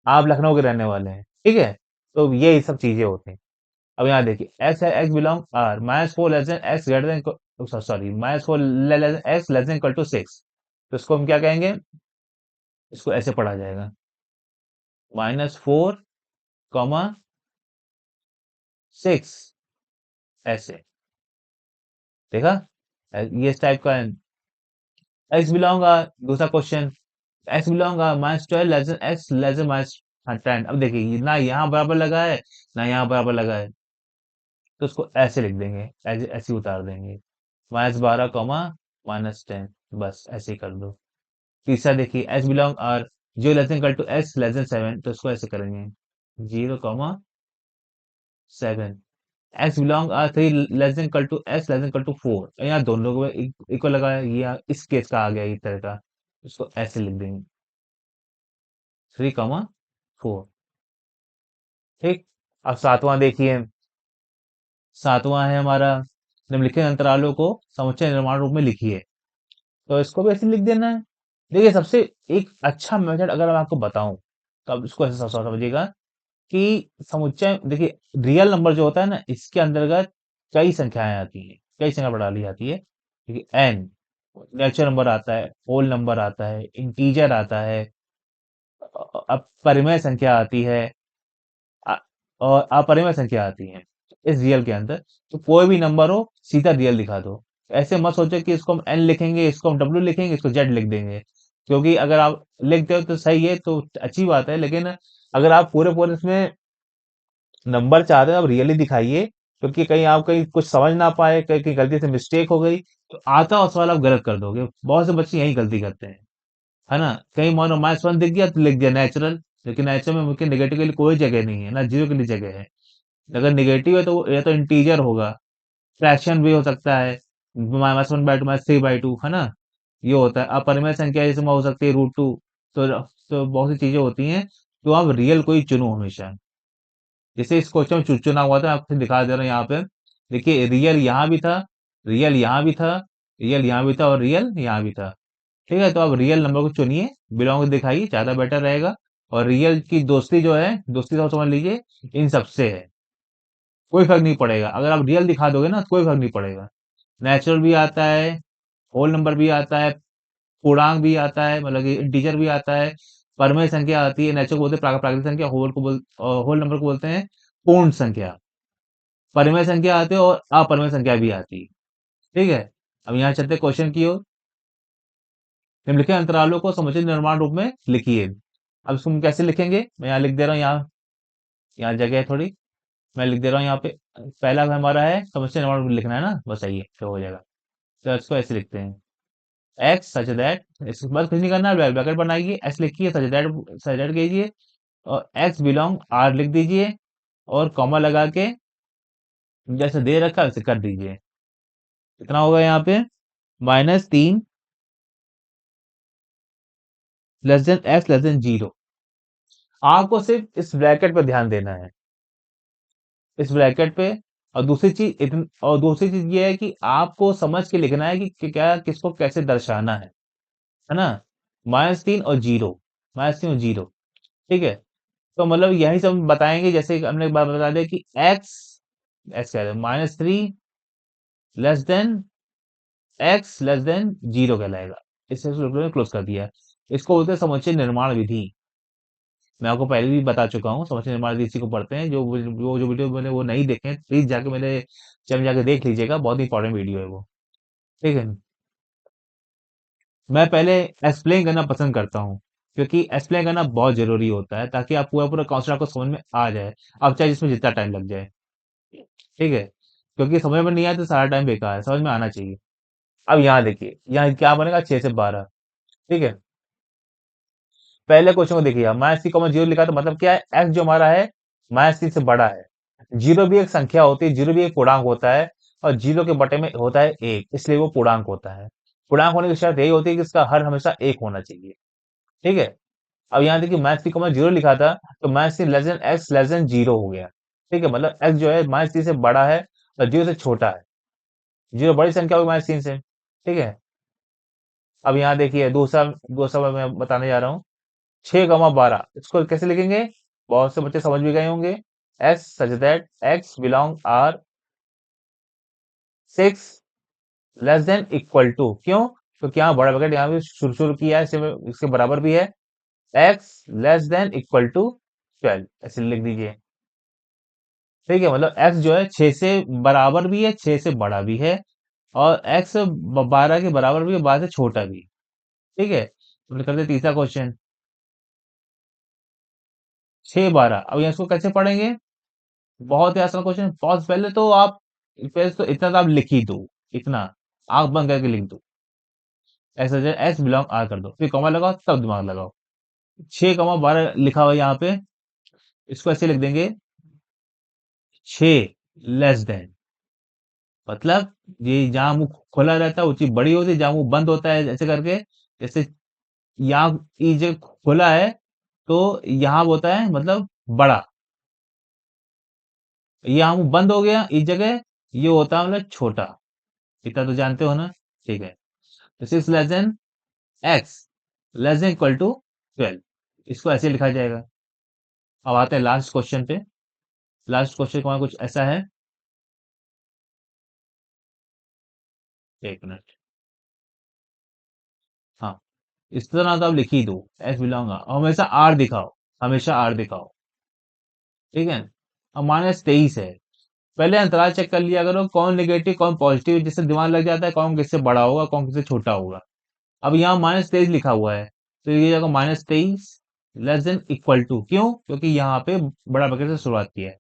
आप लखनऊ के रहने वाले हैं। ठीक है, तो ये सब चीजें होती हैं। अब यहाँ देखिए एक्स है, X belong R, -4 less than X greater than, sorry, -4 X less than equal to 6, तो इसको हम क्या कहेंगे, इसको ऐसे पढ़ा जाएगा, -4 कॉमा 6, ऐसे, देखा, ये इस टाइप का है। एक्स बिलोंग आर, दूसरा question, X belong R -12 less than X less than -10, अब देखिए ना यहाँ बराबर लगा है ना यहाँ बराबर लगा है, तो उसको ऐसे लिख देंगे, ऐसे ऐसे उतार देंगे, -12 कॉमा -10, बस ऐसे ही कर दो। तीसरा देखिए एच बिलोंग आर, जो less than equal to S less than 7, तो इसको ऐसे करेंगे, 0 comma 7, X belong R 3 less than equal to S less than equal to 4, यहाँ दोनों को इक्वल लगा है, ये इस केस का आ गया इस तरह का, इसको ऐसे लिख देंगे, 3 कॉमा 4, ठीक। अब सातवां देखिए, सातवां है हमारा, निम्नलिखित अंतरालों को समुच्चय निर्माण रूप में लिखिए, तो इसको भी ऐसे लिख देना है। देखिए सबसे एक अच्छा मेथड अगर मैं आपको बताऊं, तो आप इसको ऐसे समझिएगा कि समुच्चय देखिए, रियल नंबर जो होता है ना, इसके अंतर्गत कई संख्याएं आती हैं, कई संख्या बढ़ा ली जाती है, देखिए एन नेचुरल नंबर आता है, होल नंबर आता है, इंटीजर आता है, अब परिमेय संख्या आती है, अ- और अपरिमेय संख्या आती है इस रियल के अंदर, तो कोई भी नंबर हो सीधा रियल दिखा दो, ऐसे मत सोचो कि इसको हम एन लिखेंगे, इसको हम डब्ल्यू लिखेंगे, इसको जेड लिख देंगे, क्योंकि अगर आप लिखते हो तो सही है, तो अच्छी बात है, लेकिन अगर आप पूरे पूरे इसमें नंबर चाहते हैं आप रियली दिखाइए, क्योंकि कहीं आप कहीं कुछ समझ ना पाए, कहीं कहीं गलती से मिस्टेक हो गई, तो आता और सवाल आप गलत कर दोगे, बहुत से बच्चे यही गलती करते हैं, है ना, कहीं मानो -1 दिख गया तो लिख दिया नेचुरल, लेकिन नेचुरल में मुझे नेगेटिव के लिए कोई जगह नहीं है ना, जीरो के लिए जगह है, अगर नेगेटिव है तो या तो इंटीजर होगा, फ्रैक्शन भी हो सकता है, -1/2 -3/2, है ना, ये होता है, अपरिमेय संख्या जैसे हो सकती है √2, तो बहुत सी चीजें होती हैं, तो आप रियल को ही चुनो हमेशा, जैसे इस क्वेश्चन में चुना हुआ था, आपको दिखा दे रहा हूँ यहाँ पे, देखिए रियल यहाँ भी था, रियल यहाँ भी था, रियल यहाँ भी था और रियल यहाँ भी था, ठीक है, तो आप रियल नंबर को चुनिए, बिलोंग दिखाइए, ज्यादा बेटर रहेगा, और रियल की दोस्ती जो है, दोस्ती तो समझ लीजिए इन सबसे है, कोई फर्क नहीं पड़ेगा, अगर आप रियल दिखा दोगे ना तो कोई फर्क नहीं पड़ेगा, नेचुरल भी आता है, होल नंबर भी आता है, पूर्णांक भी आता है, मतलब कि इंटीजर भी आता है, परमेय संख्या आती है, नेचुरल को बोलते हैं प्राकृतिक संख्या, होल नंबर को बोलते हैं पूर्ण संख्या, परिमेय संख्या आती है और अपरिमेय संख्या भी आती है, ठीक है। अब यहाँ चलते क्वेश्चन की ओर, निम्नलिखित अंतरालों को समुचित निर्माण रूप में लिखिए, अब इसको हम कैसे लिखेंगे, मैं यहाँ लिख दे रहा हूँ, यहाँ यहाँ जगह है थोड़ी, मैं लिख दे रहा हूँ यहाँ पे, पहला हमारा है समुच्चय निर्माण रूप में लिखना है ना, बस आइए तो हो जाएगा, तो इसको ऐसे लिखते हैं, एक्स सच दैट, इसके बाद कुछ नहीं करना, ब्रैकेट बनाइए, एक्स लिखिए, सच दैट कीजिए, और एक्स बिलोंग आर लिख दीजिए, और कॉमा लगा के जैसे दे रखा है वैसे कर दीजिए, कितना होगा यहाँ पे, -3 less than X less then 0, आपको सिर्फ इस ब्रैकेट पे ध्यान देना है, इस ब्रैकेट पे, और दूसरी चीज ये है कि आपको समझ के लिखना है कि क्या किसको कैसे दर्शाना है ना, -3 और 0, -3 और 0, ठीक है, तो मतलब यही सब बताएंगे, जैसे कि हमने एक बार बता दिया कि एक्स, एक्स कह रहे -3 less than X less then 0 कहलाएगा, इससे क्लोज कर दिया, इसको बोलते हैं समुच्चय निर्माण विधि, मैं आपको पहले भी बता चुका हूँ, समुच्चय निर्माण विधि इसी को पढ़ते हैं, जो वीडियो मैंने वो नहीं देखे प्लीज जाके मेरे चैनल जाके देख लीजिएगा, बहुत इंपॉर्टेंट वीडियो है वो, ठीक है। मैं पहले एक्सप्लेन करना पसंद करता हूँ, क्योंकि एक्सप्लेन करना बहुत जरूरी होता है, ताकि आप पूरा पूरा कॉन्सेप्ट आपको समझ में आ जाए, अब चाहे जिसमें जितना टाइम लग जाए, ठीक है, क्योंकि समझ में नहीं आया तो सारा टाइम बेकार है, समझ में आना चाहिए। अब यहाँ देखिए, यहाँ क्या बनेगा, 6 से 12, ठीक है, पहले क्वेश्चन को देखिए, -3, 0 लिखा, तो मतलब क्या है, एक्स जो हमारा है -3 से बड़ा है, 0 भी एक संख्या होती है, 0 भी एक पूर्णांक होता है, और 0 के बटे में होता है 1, इसलिए वो पूर्णांक होता है, पूर्णांक होने की शर्त यही होती है कि इसका हर हमेशा 1 होना चाहिए, ठीक है। अब यहाँ देखिए -3, 0 लिखा था, तो -3 less than X less then 0 हो गया, ठीक है, मतलब एक्स जो है -3 से बड़ा है और 0 से छोटा है, 0 बड़ी संख्या होगी -3 से, ठीक है। अब यहाँ देखिए दूसरा, दूसरा मैं बताने जा रहा हूँ, 6, 12, इसको कैसे लिखेंगे, बहुत से बच्चे समझ भी गए होंगे, x such that x belong r 6 less than equal to, क्यों? क्योंकि यहाँ बड़ा ब्रैकेट यहाँ पे शुरू शुरू किया है, इसके बराबर भी है, x less than equal to 12 ऐसे लिख दीजिए। ठीक है, मतलब x जो है 6 से बराबर भी है, 6 से बड़ा भी है, और x 12 के बराबर भी है, 12 से छोटा भी। ठीक है, तो करते तीसरा क्वेश्चन, 6 12। अब ये इसको कैसे पढ़ेंगे? बहुत ही आसान क्वेश्चन। बहुत पहले तो इतना तो आप लिख ही दो, इतना आंख बंद करके लिख दो, ऐसा एस बिलोंग आर कर दो, फिर कॉमा लगाओ, तब दिमाग लगाओ। 6 12 लिखा हुआ है यहाँ पे, इसको ऐसे लिख देंगे, 6 लेस देन, मतलब ये जहां मुंह खुला रहता है वो चीज बड़ी होती है, जहां मुंह बंद होता है ऐसे करके, जैसे यहाँ ई जगह खुला है तो यहाँ होता है मतलब बड़ा, यहाँ मुंह बंद हो गया इस जगह, ये होता है मतलब छोटा। इतना तो जानते हो ना? ठीक है, तो 6 less than X less than equal to 12, इसको ऐसे लिखा जाएगा। अब आते हैं लास्ट क्वेश्चन पे। लास्ट क्वेश्चन का कुछ ऐसा है, एक मिनट, हाँ, इस तरह तो आप लिख ही दो, एस बिलोंग, हमेशा आर दिखाओ, हमेशा आर दिखाओ। ठीक है, अब -23 है, पहले अंतराल चेक कर लिया करो, कौन नेगेटिव कौन पॉजिटिव, जिससे दिमाग लग जाता है कौन किससे बड़ा होगा कौन किससे छोटा होगा। अब यहाँ -23 लिखा हुआ है, तो ये जगह -23 लेस देन इक्वल टू, क्यों? क्योंकि यहाँ पे बड़ा ब्रैकेट से शुरुआत की है।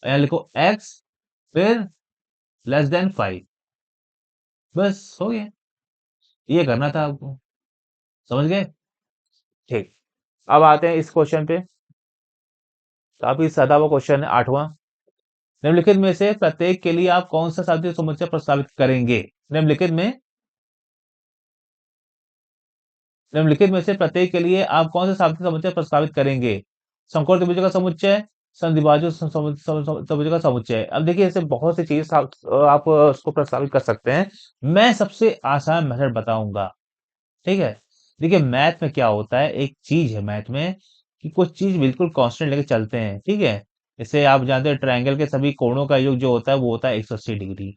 यहाँ लिखो x, फिर लेस देन 5, बस हो गया, ये करना था आपको, समझ गए? ठीक, अब आते हैं इस क्वेश्चन पे, काफी सादा वो क्वेश्चन है, 8वां। निम्नलिखित में से प्रत्येक के लिए आप कौन सा शाब्दिक समुच्चय प्रस्तावित करेंगे? निम्नलिखित में निम्नलिखित में से प्रत्येक के लिए आप कौन सा शाब्दिक समुच्चय प्रस्तावित करेंगे? समकोण त्रिभुजों का समुच्चय, संधिभाजक त्रिभुजों का समुच्चय। अब देखिए ऐसे बहुत सी चीज आप उसको प्रस्तावित कर सकते हैं। मैं सबसे आसान मेथड बताऊंगा। ठीक है, देखिए मैथ में क्या होता है, एक चीज है मैथ में कि कुछ चीज बिल्कुल कांस्टेंट लेके चलते हैं। ठीक है, जैसे आप जानते हैं ट्रायंगल के सभी कोणों का योग जो होता है वो होता है 180 डिग्री।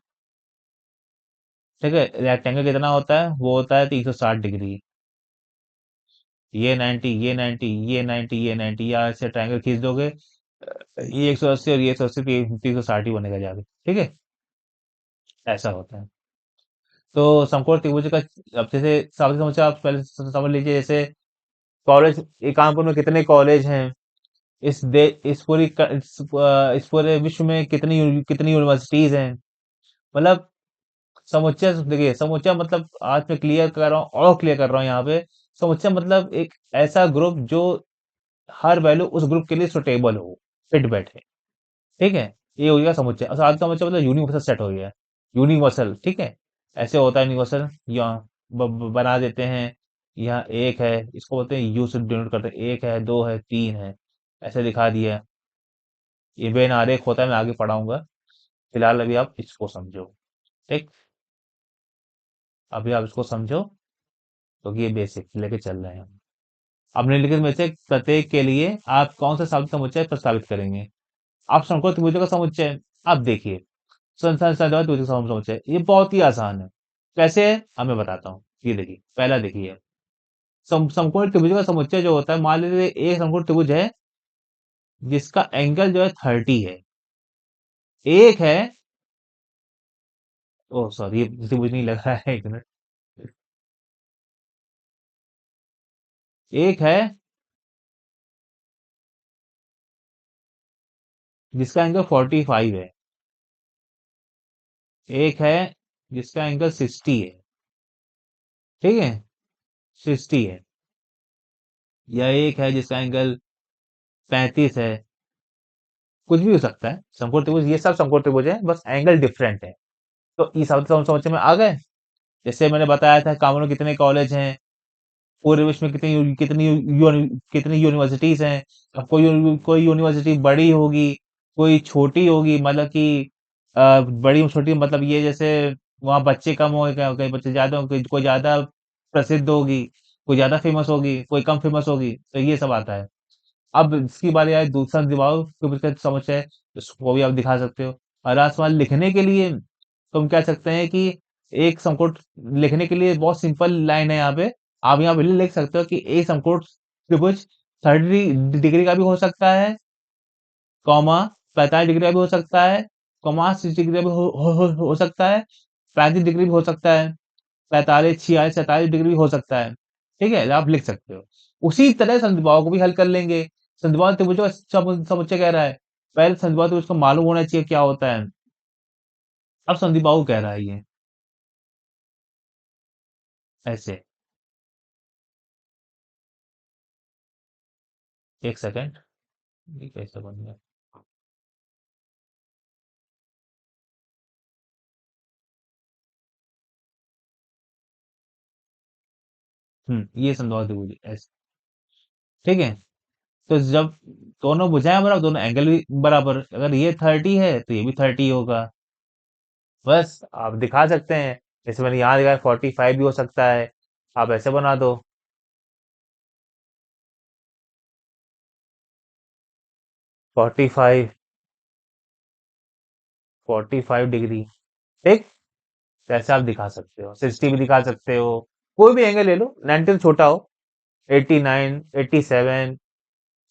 ठीक है, रेक्टेंगल कितना होता है? वो होता है 360 डिग्री। ये 90, ये 90, ये 90, ये 90, या ऐसे ट्रायंगल खींच दोगे, ये 180 और ये 180, 360 ही बनेगा जाके। ठीक है, ऐसा होता है। तो समकोण त्रिभुज का, अब जैसे सावधि समस्या आप पहले समझ लीजिए, जैसे कॉलेज, कानपुर में कितने कॉलेज हैं, इस पूरे विश्व में कितनी यूनिवर्सिटीज हैं, मतलब समुच्चय। देखिए समुच्चय मतलब आज मैं क्लियर कर रहा हूँ और क्लियर कर रहा हूँ यहाँ पे, समुच्चय मतलब एक ऐसा ग्रुप जो हर वैल्यू उस ग्रुप के लिए सुटेबल हो, फिट बैठे। ठीक है, ये हो गया समुच्चय। और साथ का मतलब यूनिवर्सल सेट हो गया, यूनिवर्सल। ठीक है, ऐसे होता है यूनिवर्सल, यहाँ बना देते हैं, यहाँ एक है, इसको बोलते हैं यू से डिनोट करते हैं, एक है, दो है, तीन है, ऐसे दिखा दिया। ये वेन आरेख होता है, मैं आगे पढ़ाऊंगा, फिलहाल अभी आप इसको समझो। ठीक, अभी आप इसको समझो, क्योंकि ये बेसिक लेके चल रहे हैं हम। अब निम्नलिखित में से प्रत्येक के लिए आप कौन सा साबित समुच्चय प्रस्तावित करेंगे? आप समकोण त्रिभुजों का समुच्चय, आप देखिए, संसार त्रिभुज का समुच्चय, ये बहुत ही आसान है। कैसे है? अब मैं बताता हूँ। ये देखिए, पहला देखिए, समकोण त्रिभुज का समुच्चय जो होता है, मान लीजिए एक समकोण त्रिभुज है जिसका एंगल जो है 30 है, एक है, ओ सॉरी ये त्रिभुज नहीं लग रहा है, एक मिनट, एक है जिसका एंगल 45 है, एक है जिसका एंगल 60 है। ठीक है, 60 है, या एक है जिसका एंगल 35 है, कुछ भी हो सकता है। समकोण त्रिभुज, ये सब समकोण त्रिभुज है, बस एंगल डिफरेंट है। तो इस समझ में आ गए? जैसे मैंने बताया था कानपुर में कितने कॉलेज हैं, पूरे विश्व में कितनी यूनिवर्सिटीज हैं। अब कोई यूनिवर्सिटी बड़ी होगी, कोई छोटी होगी, मतलब कि बड़ी छोटी मतलब ये जैसे वहाँ बच्चे कम हो गए, कई बच्चे ज्यादा होंगे, कोई ज्यादा प्रसिद्ध होगी, कोई ज्यादा फेमस होगी, कोई कम फेमस होगी, तो ये सब आता है। अब इसकी बारी आए दूसरा दिमाग के समस्या है, उसको भी आप दिखा सकते हो। और रासमल लिखने के लिए तुम कह सकते हैं कि एक समकोण लिखने के लिए बहुत सिंपल लाइन है यहाँ पे। आप यहाँ पे लिख सकते हो कि एक समकोण त्रिभुज 30 डिग्री का भी हो सकता है, कॉमा 45 डिग्री का भी हो सकता है, कॉमा 60 डिग्री का भी हो सकता है, 35 डिग्री भी हो सकता है, 45, 46, 47 डिग्री भी हो सकता है। ठीक है, आप लिख सकते हो। उसी तरह संधिभाव को भी हल कर लेंगे। संधिभाव त्रिभुज का समुच्चय कह रहा है, पहले संधिभाव त्रिभुज को मालूम होना चाहिए क्या होता है। अब संधिबाहु कह रहा है ये ऐसे। एक सेकंड, ये कैसे बन गया? ये संधिबाहु त्रिभुज ऐसे। ठीक है, तो जब दोनों भुजाएं बराबर, दोनों एंगल भी बराबर, अगर ये 30 है तो ये भी 30 होगा। बस आप दिखा सकते हैं। जैसे मैंने यहाँ दिखाया 45 भी हो सकता है, आप ऐसे बना दो। 45, 45 डिग्री। ठीक, तो ऐसे आप दिखा सकते हो, 60 भी दिखा सकते हो। कोई भी एंगल ले लो, 90 तो छोटा हो, 89, 87,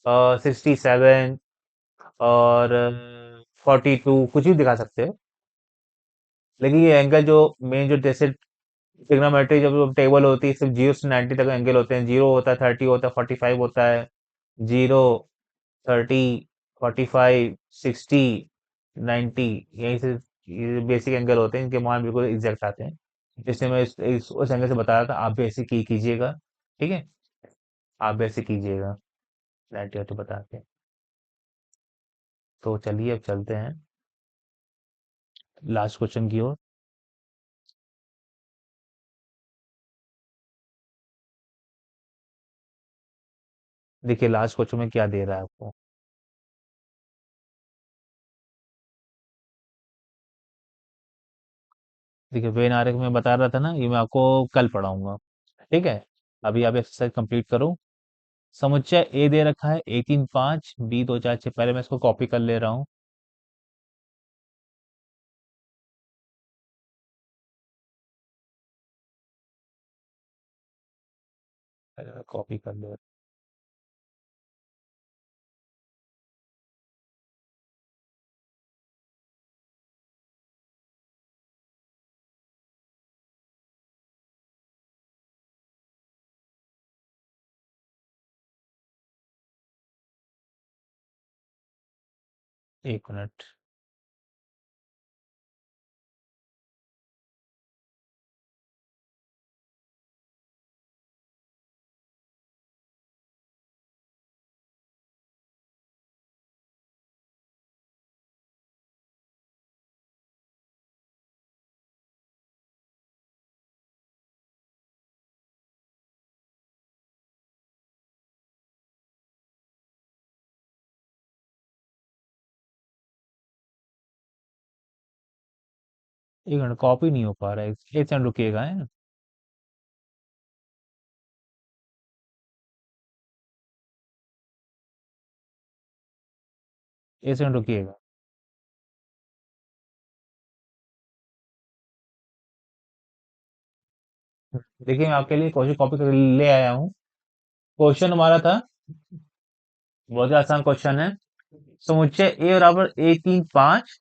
67 और 42, कुछ भी दिखा सकते हो। लेकिन ये एंगल जो मेन, जो जैसे ट्रिग्नोमेट्री जब टेबल होती है, सिर्फ 0 से 90 तक एंगल होते हैं। 0 होता है, 30 होता है, 45 होता है। 0, 30, 45, 60, 90, यही से ये बेसिक एंगल होते हैं, इनके मान बिल्कुल एग्जैक्ट आते हैं। इसलिए मैं उस एंगल से बता रहा था, आप भी ऐसे कीजिएगा। ठीक है, आप भी ऐसे कीजिएगा 90 तो बता के। तो चलिए अब चलते हैं लास्ट क्वेश्चन की ओर। देखिए लास्ट क्वेश्चन में क्या दे रहा है आपको। देखिए वेन आरेख में बता रहा था ना, ये मैं आपको कल पढ़ाऊंगा। ठीक है, अभी आप एक्सरसाइज कंप्लीट करो। समुच्चय ए दे रखा है, A3, 5, B2, 4, 6। पहले मैं इसको कॉपी कर ले रहा हूँ। पहले मैं कॉपी कर ले रहा हूँ। 1 मिनट। एक मिनट, कॉपी नहीं हो पा रहा है। एक सेकंड रुकिएगा है। एक सेकंड रुकिएगा। देखिए मैं आपके लिए क्वेश्चन कॉपी कर ले आया हूँ। क्वेश्चन हमारा था, बहुत ही आसान क्वेश्चन है। समुच्चय ए बराबर 1, 3, 5,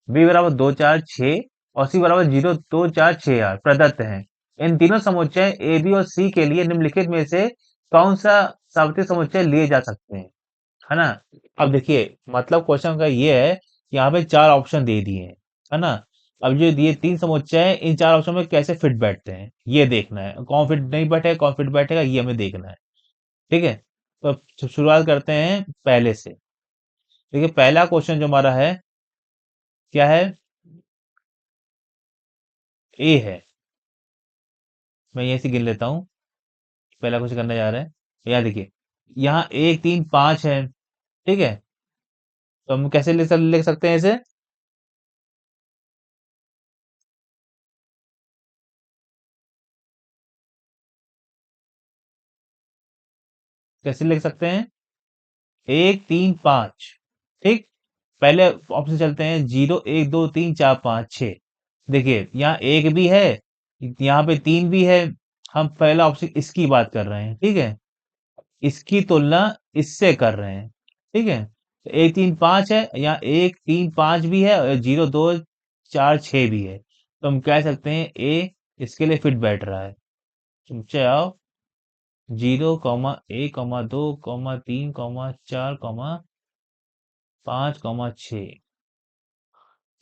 बी बराबर 2, 4, 6 और सी बराबर 0, 2, 4, 6 8 प्रदत्त हैं। इन तीनों समुच्चय ए बी और सी के लिए निम्नलिखित में से कौन सा सावित्रिक समुच्चय लिए जा सकते हैं, है ना। अब देखिए, मतलब क्वेश्चन का ये है कि यहाँ पे 4 ऑप्शन दे दिए हैं, है ना। अब जो दिए 3 समुच्चय हैं, इन 4 ऑप्शन में कैसे फिट बैठते हैं ये देखना है। कौन फिट नहीं बैठेगा, कौन फिट बैठेगा, ये हमें देखना है। ठीक है, तो अब शुरुआत करते हैं पहले से। देखिए पहला क्वेश्चन जो हमारा है, क्या है, ए है। मैं यहीं से गिन लेता हूँ। पहला क्वेश्चन करने जा रहे हैं। यहाँ देखिए, यहाँ 1, 3, 5 है। ठीक है, तो हम कैसे लिख सकते हैं इसे। कैसे लिख सकते हैं। 1 3 5। ठीक, पहले ऑप्शन चलते हैं, 0 1 2 3 4 5 6। देखिए यहाँ एक भी है, यहाँ पे तीन भी है। हम पहला ऑप्शन इसकी बात कर रहे हैं, ठीक है, इसकी तुलना इससे कर रहे हैं, ठीक है। तो 1 3 5 है, यहाँ 1 3 5 भी है, और 0 2 4 6 भी है, तो हम कह सकते हैं ए इसके लिए फिट बैठ रहा है। नीचे आओ, 0 1 2 3 4 5 6,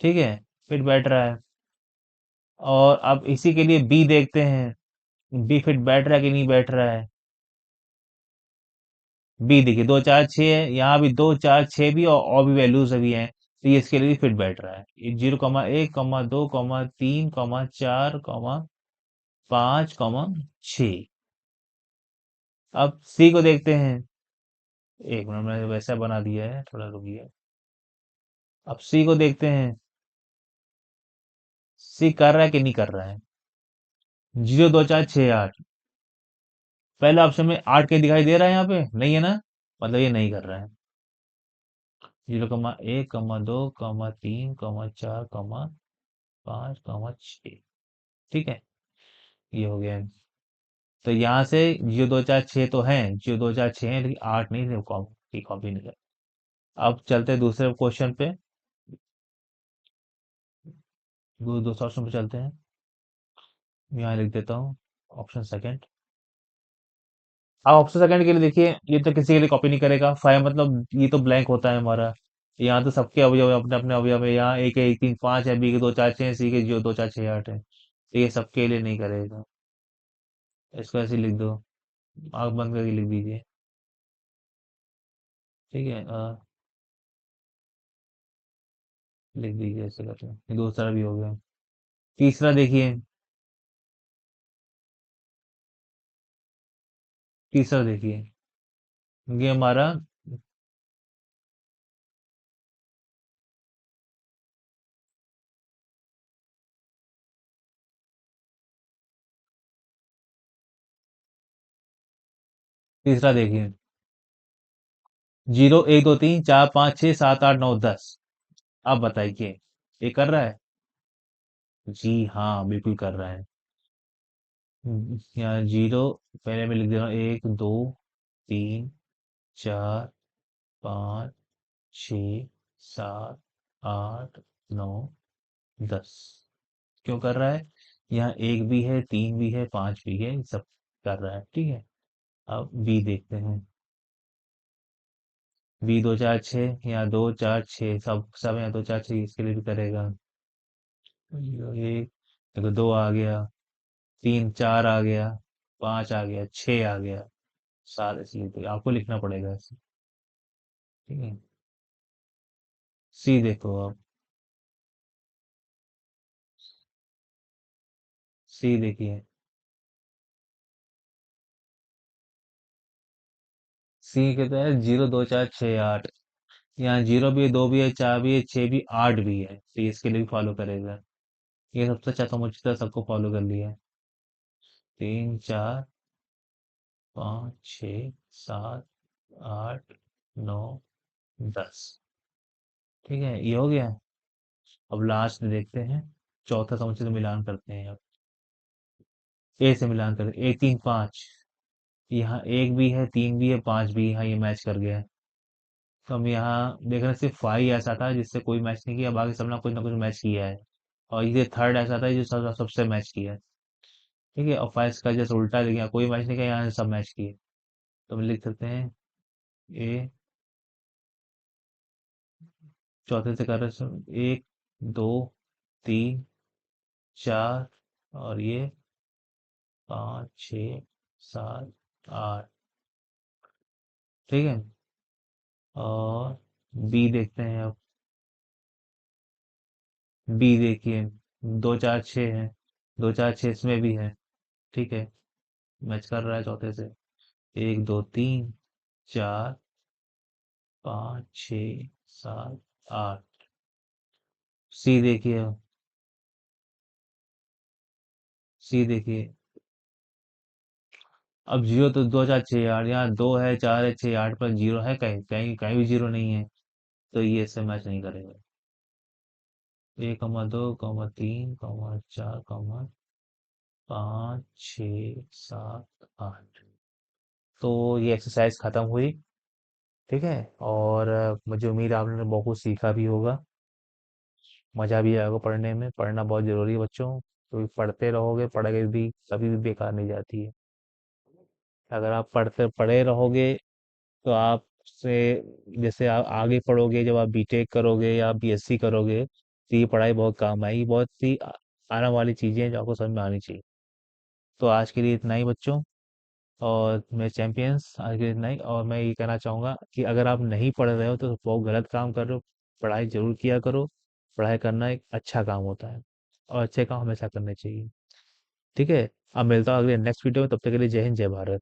ठीक है, फिट बैठ रहा है। और अब इसी के लिए बी देखते हैं, बी फिट बैठ रहा है कि नहीं बैठ रहा है। बी देखिए 2 4 6 है, यहाँ भी 2 4 6 भी, और भी वैल्यूज अभी हैं, तो ये इसके लिए फिट बैठ रहा है। 0 1 2 3 4 5 6। अब सी को देखते हैं। एक मिनट, मैंने वैसा बना दिया है, थोड़ा रुकिए। अब सी को देखते हैं, सी कर रहा है कि नहीं कर रहा है। 0 2 4 6 8, पहला ऑप्शन में 8 के दिखाई दे रहा है, यहाँ पे नहीं है ना, मतलब ये नहीं कर रहा है। 0 1 2 3 4 5 ठीक है, ये हो गया है। तो यहाँ से 0 2 4 6 तो है, 0 2 4 6 है, लेकिन 8 नहीं है, कॉपी कॉपी नहीं कर। अब चलते हैं दूसरे क्वेश्चन पे, दूसरे ऑप्शन पे चलते हैं। यहाँ लिख देता हूँ ऑप्शन सेकंड। अब ऑप्शन सेकंड के लिए देखिए, ये तो किसी के लिए कॉपी नहीं करेगा, 5 मतलब ये तो ब्लैंक होता है हमारा। यहाँ तो सबके अवयव अपने अपने अवयव है, यहाँ एक है 1 3 5 है, बी के 2 4 6 सी के 0 2 4 6 8 है, तो ये सबके लिए नहीं करेगा। इसको ऐसे लिख दो, आग बंद करके लिख दीजिए, ठीक है। लिख दीजिए ऐसे करके, ये दूसरा भी हो गया। तीसरा देखिए, तीसरा देखिए, ये हमारा तीसरा देखिए, 0 1 2 3 4 5 6 7 8 9 10। आप बताइए, ये कर रहा है? जी हाँ, बिल्कुल कर रहा है। यहाँ जीरो, पहले मैं लिख दे रहा हूँ, 1 2 3 4 5 6 7 8 9 10। क्यों कर रहा है? यहाँ एक भी है, तीन भी है, पांच भी है, सब कर रहा है, ठीक है। अब बी देखते हैं, बी 2 4 6, यहाँ 2 4 6, सब सब यहाँ 2 4 6, इसके लिए भी करेगा। एक देखो, दो आ गया, तीन चार आ गया, पांच आ गया, छह आ गया, सात, इसलिए तो आपको लिखना पड़ेगा ऐसे, ठीक है। सी देखो आप, सी देखिए, सी कहता है 0 2 4 6 8। यहाँ जीरो भी है, दो भी है, चार भी है, छह भी, आठ भी है, तो ये इसके लिए भी फॉलो करेगा। ये सबसे अच्छा मुझे सबको फॉलो कर लिया है। 3 4 5 6 7 8 9 10, ठीक है, ये हो गया। अब लास्ट में देखते हैं, चौथा समुच्चय से मिलान करते हैं। अब ए से मिलान करते हैं, 1 3 5, यहाँ एक भी है, तीन भी है, पांच भी है, यहाँ ये मैच कर गया है। तो हम यहाँ देख रहे हैं, सिर्फ फाइव ऐसा था जिससे कोई मैच नहीं किया, बाकी सबने कुछ ना कुछ मैच किया है। और ये थर्ड ऐसा था जो सबसे मैच किया है, ठीक है। और फाइव का जैसे उल्टा है, कोई मैच नहीं किया, यहाँ सब मैच किए। तो हम लिख सकते हैं ए, चौथे से कर रहे हैं, 1 2 3 4, और ये 5 6 7 8, ठीक है। और बी देखते हैं अब, बी देखिए, 2 4 6 है, 2 4 6 इसमें भी है, ठीक है, मैच कर रहा है चौथे से। 1 2 3 4 5 6 7 8। सी देखिए, सी देखिए, अब जीरो तो दो चार छः आठ, यहाँ दो है, चार है, छः आठ पर जीरो है, कहीं कहीं कहीं भी जीरो नहीं है। तो ये इससे मैच नहीं करेंगे। 1,2,3,4,5,6,7,8। तो ये एक्सरसाइज खत्म हुई। ठीक है। और मुझे उम्मीद है आपने बहुत कुछ सीखा भी होगा। मज़ा भी आएगा पढ़ने में। पढ़ना बहुत ज़रूरी है बच्चों, क्योंकि पढ़ते रहोगे, पढ़ाई भी कभी भी बेकार नहीं जाती है। अगर आप पढ़ते पढ़े रहोगे तो आपसे, जैसे आप आगे पढ़ोगे, जब आप बीटेक करोगे या बीएससी करोगे, तो ये पढ़ाई बहुत काम आएगी। बहुत सी आने वाली चीज़ें हैं जो आपको समझ में आनी चाहिए। तो आज के लिए इतना ही बच्चों। और मेरे चैंपियंस, आज के लिए इतना ही। और मैं ये कहना चाहूँगा कि अगर आप नहीं पढ़ रहे हो तो बहुत गलत काम कर रहे हो। पढ़ाई ज़रूर किया करो। पढ़ाई करना एक अच्छा काम होता है, और अच्छे काम हमेशा करने चाहिए। ठीक है। अब मिलता हूँ अगले नेक्स्ट वीडियो में। तब तक के लिए जय हिंद, जय भारत।